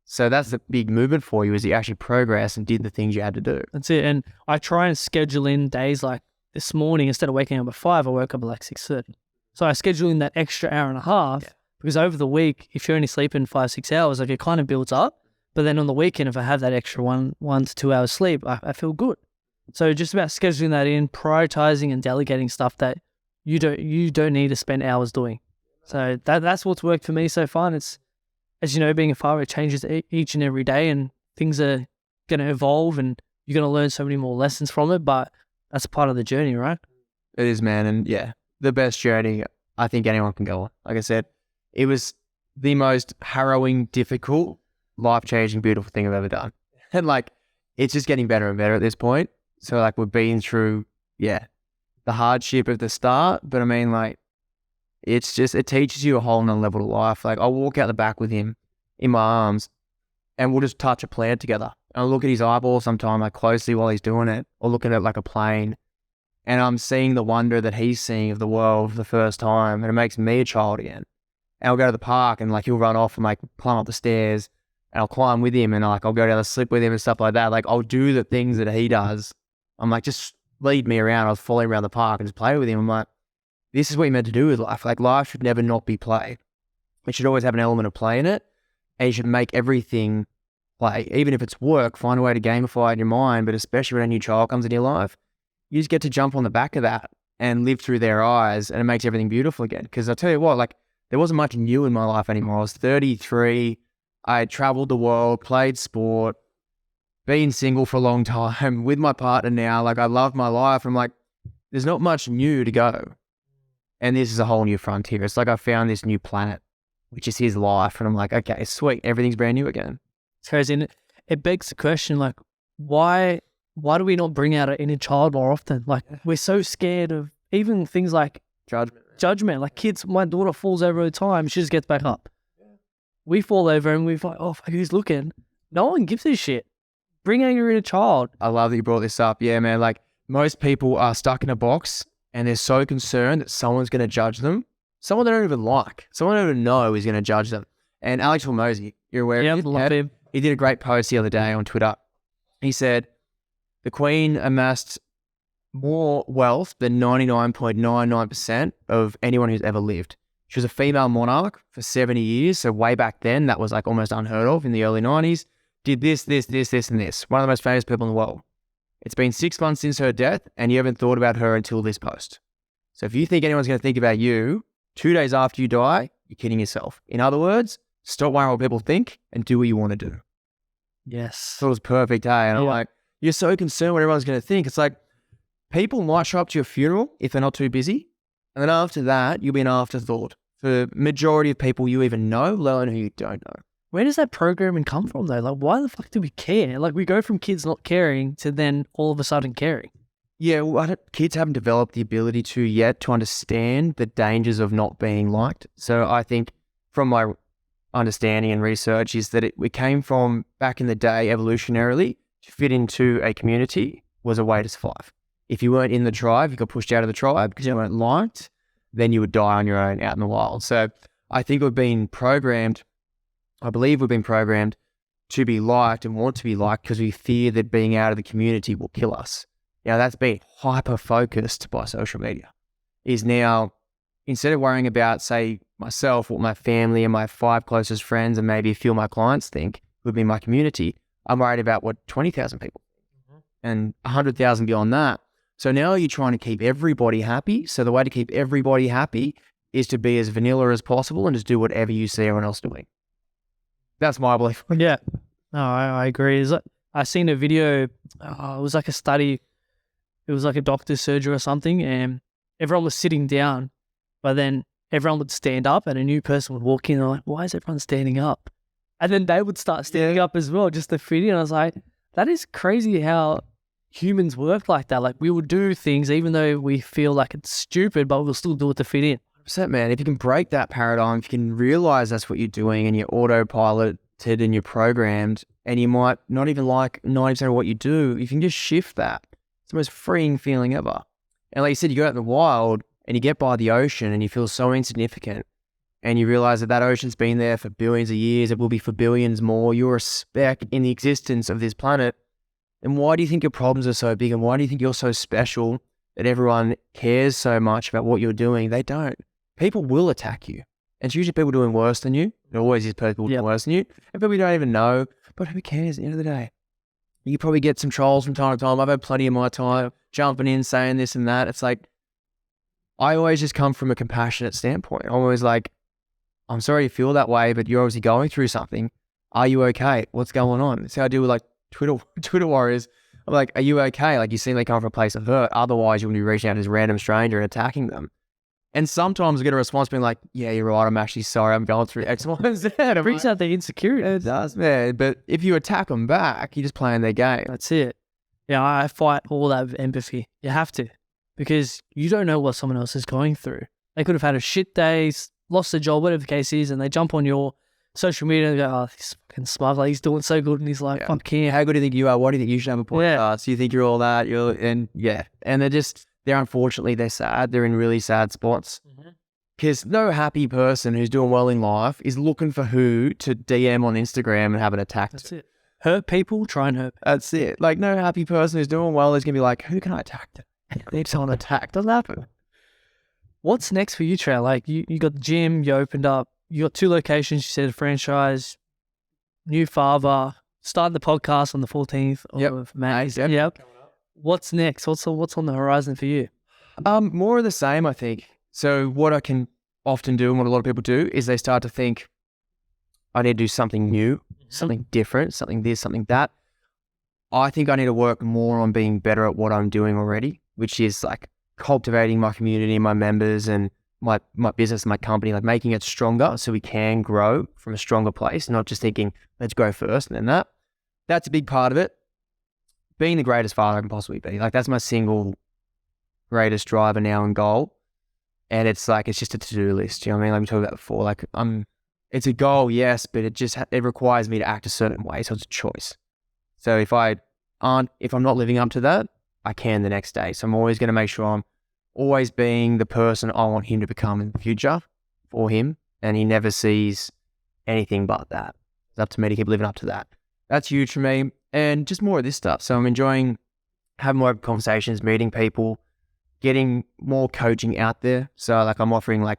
So that's the big movement for you is you actually progress and did the things you had to do. That's it. And I try and schedule in days like this morning, instead of waking up at 5, I woke up at like 6:30. So I schedule in that extra hour and a half because over the week, if you're only sleeping 5-6 hours, like it kind of builds up. But then on the weekend, if I have that extra 1 to 2 hours sleep, I feel good. So just about scheduling that in, prioritizing and delegating stuff that you don't need to spend hours doing. So that's what's worked for me so far. And it's, as you know, being a father, it changes each and every day and things are going to evolve and you're going to learn so many more lessons from it. But that's a part of the journey, right? It is, man. And the best journey I think anyone can go on. Like I said, it was the most harrowing, difficult, life-changing, beautiful thing I've ever done. And like, it's just getting better and better at this point. So like we've been through, the hardship at the start, but I mean like, it teaches you a whole nother level of life. Like I'll walk out the back with him in my arms and we'll just touch a plant together. And I'll look at his eyeball sometime like closely while he's doing it or looking at like a plane And I'm seeing the wonder that he's seeing of the world for the first time. And it makes me a child again. And I'll go to the park and like he'll run off and like climb up the stairs and I'll climb with him and like I'll go down the slip with him and stuff like that. Like I'll do the things that he does. I'm like, just lead me around. I was following around the park and just play with him. I'm like, this is what you're meant to do with life. Like life should never not be play. It should always have an element of play in it. And you should make everything play. Even if it's work, find a way to gamify it in your mind. But especially when a new child comes into your life, you just get to jump on the back of that and live through their eyes, and it makes everything beautiful again. Because I'll tell you what, like there wasn't much new in my life anymore. I was 33. I had traveled the world, played sport, been single for a long time with my partner now. Like I love my life. I'm like, there's not much new to go. And this is a whole new frontier. It's like I found this new planet, which is his life. And I'm like, okay, sweet. Everything's brand new again. It's crazy. And it begs the question, like, why do we not bring out an inner child more often? Like, we're so scared of even things like judgment. Like kids, my daughter falls over all the time. She just gets back up. We fall over and we're like, oh, fuck, who's looking? No one gives a shit. Bring out your inner child. I love that you brought this up. Yeah, man. Like most people are stuck in a box and they're so concerned that someone's going to judge them. Someone they don't even like. Someone they don't even know is going to judge them. And Alex Hormozy, you're aware of love him. He did a great post the other day on Twitter. He said, the Queen amassed more wealth than 99.99% of anyone who's ever lived. She was a female monarch for 70 years. So way back then, that was like almost unheard of in the early 90s. Did this, and this. One of the most famous people in the world. It's been 6 months since her death, and you haven't thought about her until this post. So if you think anyone's going to think about you 2 days after you die, you're kidding yourself. In other words, stop worrying what people think and do what you want to do. Yes. So it was perfect, hey? And I'm like, you're so concerned what everyone's going to think. It's like, people might show up to your funeral if they're not too busy. And then after that, you'll be an afterthought for majority of people you even know, let alone who you don't know. Where does that programming come from though? Like, why the fuck do we care? Like, we go from kids not caring to then all of a sudden caring. Yeah, well, kids haven't developed the ability to yet to understand the dangers of not being liked. So I think from my understanding and research is that we came from back in the day evolutionarily to fit into a community was a way to survive. If you weren't in the tribe, you got pushed out of the tribe because you weren't liked, then you would die on your own out in the wild. So I think I believe we've been programmed to be liked and want to be liked because we fear that being out of the community will kill us. Now that's been hyper-focused by social media. Is now, instead of worrying about, say, myself, what my family and my 5 closest friends and maybe a few of my clients think would be my community, I'm worried about what 20,000 people and 100,000 beyond that. So now you're trying to keep everybody happy. So the way to keep everybody happy is to be as vanilla as possible and just do whatever you see everyone else doing. That's my belief. Yeah. No, I agree. I seen a video, it was like a study, it was like a doctor's surgery or something, and everyone was sitting down, but then everyone would stand up and a new person would walk in and like, why is everyone standing up? And then they would start standing up as well just to fit in. I was like, that is crazy how humans work like that. Like we will do things even though we feel like it's stupid, but we'll still do it to fit in. 100%, man. If you can break that paradigm, if you can realize that's what you're doing and you're autopiloted and you're programmed and you might not even like 90% of what you do, if you can just shift that, it's the most freeing feeling ever. And like you said, you go out in the wild and you get by the ocean and you feel so insignificant and you realize that ocean's been there for billions of years. It will be for billions more. You're a speck in the existence of this planet. And why do you think your problems are so big? And why do you think you're so special that everyone cares so much about what you're doing? They don't. People will attack you. And it's usually people doing worse than you. There always is people doing worse than you. And people you don't even know. But who cares at the end of the day? You probably get some trolls from time to time. I've had plenty of my time jumping in, saying this and that. It's like, I always just come from a compassionate standpoint. I'm always like, I'm sorry you feel that way, but you're obviously going through something. Are you okay? What's going on? That's how I deal with like Twitter warriors. I'm like, are you okay? Like you seem they come from a place of hurt. Otherwise you wouldn't be reaching out to this random stranger and attacking them. And sometimes I get a response being like, yeah, you're right. I'm actually sorry. I'm going through X, Y, and Z. It brings out their insecurity. It does, man. But if you attack them back, you're just playing their game. That's it. Yeah, I fight all that with empathy. You have to. Because you don't know what someone else is going through. They could have had a shit day, lost a job, whatever the case is, and they jump on your social media and go, oh, this fucking smuggler, he's doing so good. And he's like, fuck yeah. How good do you think you are? What do you think you should have a podcast? You think you're all that? And they're just they're sad. They're in really sad spots. Because no happy person who's doing well in life is looking for who to DM on Instagram and have an attack. That's it. Hurt people, try and hurt people. That's it. Like, no happy person who's doing well is going to be like, who can I attack? I need someone to attack. Doesn't happen. What's next for you, Trey? Like, you got the gym, you opened up, you got 2 locations, you said a franchise, new father, started the podcast on the 14th of May. Yep. What's next? What's on the horizon for you? More of the same, I think. So what I can often do and what a lot of people do is they start to think, I need to do something new, something different, something this, something that. I think I need to work more on being better at what I'm doing already, which is like cultivating my community, my members and my business, my company, like making it stronger so we can grow from a stronger place, not just thinking, let's go first and then that. That's a big part of it. Being the greatest father I can possibly be. Like, that's my single greatest driver now and goal. And it's like, it's just a to-do list. You know what I mean? Like we talked about before, like it's a goal, yes, but it requires me to act a certain way. So it's a choice. So if I'm not living up to that, I can the next day. So I'm always going to make sure I'm always being the person I want him to become in the future for him. And he never sees anything but that. It's up to me to keep living up to that. That's huge for me. And just more of this stuff. So I'm enjoying having more conversations, meeting people, getting more coaching out there. So like I'm offering like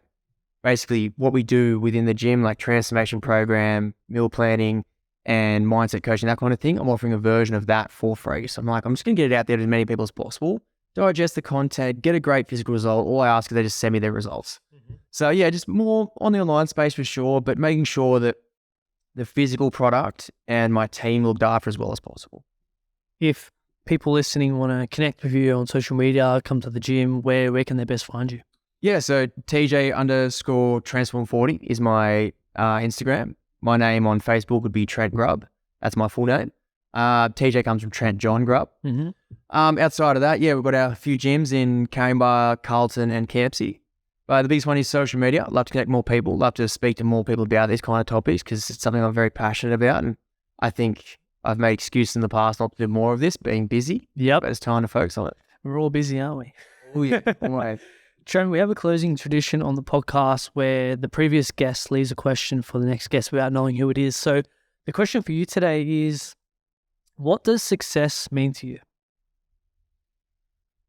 basically what we do within the gym, like transformation program, meal planning and mindset coaching, that kind of thing. I'm offering a version of that for free. So I'm like, I'm just going to get it out there to as many people as possible, digest the content, get a great physical result. All I ask is they just send me their results. So yeah, just more on the online space for sure, but making sure that the physical product and my team looked after as well as possible. If people listening want to connect with you on social media, come to the gym, where can they best find you? Yeah, so TJ_Transform40 is my Instagram. My name on Facebook would be Trent Grubb. That's my full name. TJ comes from Trent John Grubb. Outside of that, yeah, we've got our few gyms in Caringbah, Carlton and Campsie. But the biggest one is social media. I'd love to connect more people. Love to speak to more people about these kind of topics because it's something I'm very passionate about. And I think I've made excuses in the past not to do more of this, being busy. Yep. But it's time to focus on it. We're all busy, aren't we? Oh, yeah. Always. Trent, we have a closing tradition on the podcast where the previous guest leaves a question for the next guest without knowing who it is. So the question for you today is, what does success mean to you?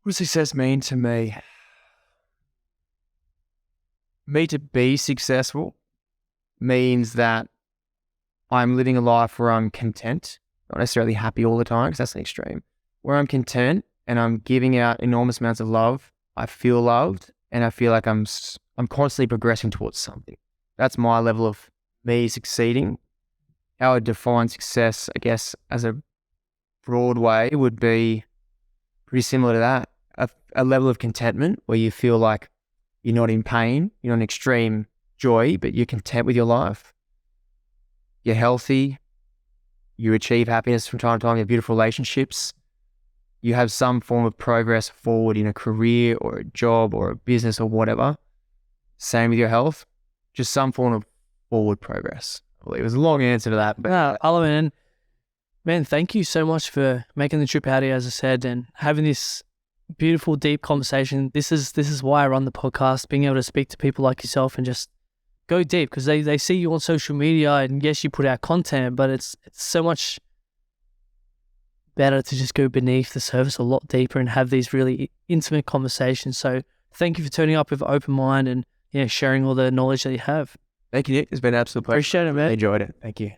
What does success mean to me? Me to be successful means that I'm living a life where I'm content, not necessarily happy all the time because that's an extreme, where I'm content and I'm giving out enormous amounts of love. I feel loved and I feel like I'm constantly progressing towards something. That's my level of me succeeding. How I define success, I guess, as a broad way would be pretty similar to that. A level of contentment where you feel like you're not in pain, you're not in extreme joy, but you're content with your life. You're healthy. You achieve happiness from time to time. You have beautiful relationships. You have some form of progress forward in a career or a job or a business or whatever. Same with your health. Just some form of forward progress. Well, it was a long answer to that. But Man, thank you so much for making the trip out here, as I said, and having this beautiful, deep conversation. This is why I run the podcast, being able to speak to people like yourself and just go deep, because they see you on social media and yes, you put out content, but it's so much better to just go beneath the surface a lot deeper and have these really intimate conversations. So thank you for turning up with an open mind and sharing all the knowledge that you have. Thank you, Nick. It's been an absolute pleasure. Appreciate it, man. I enjoyed it. Thank you.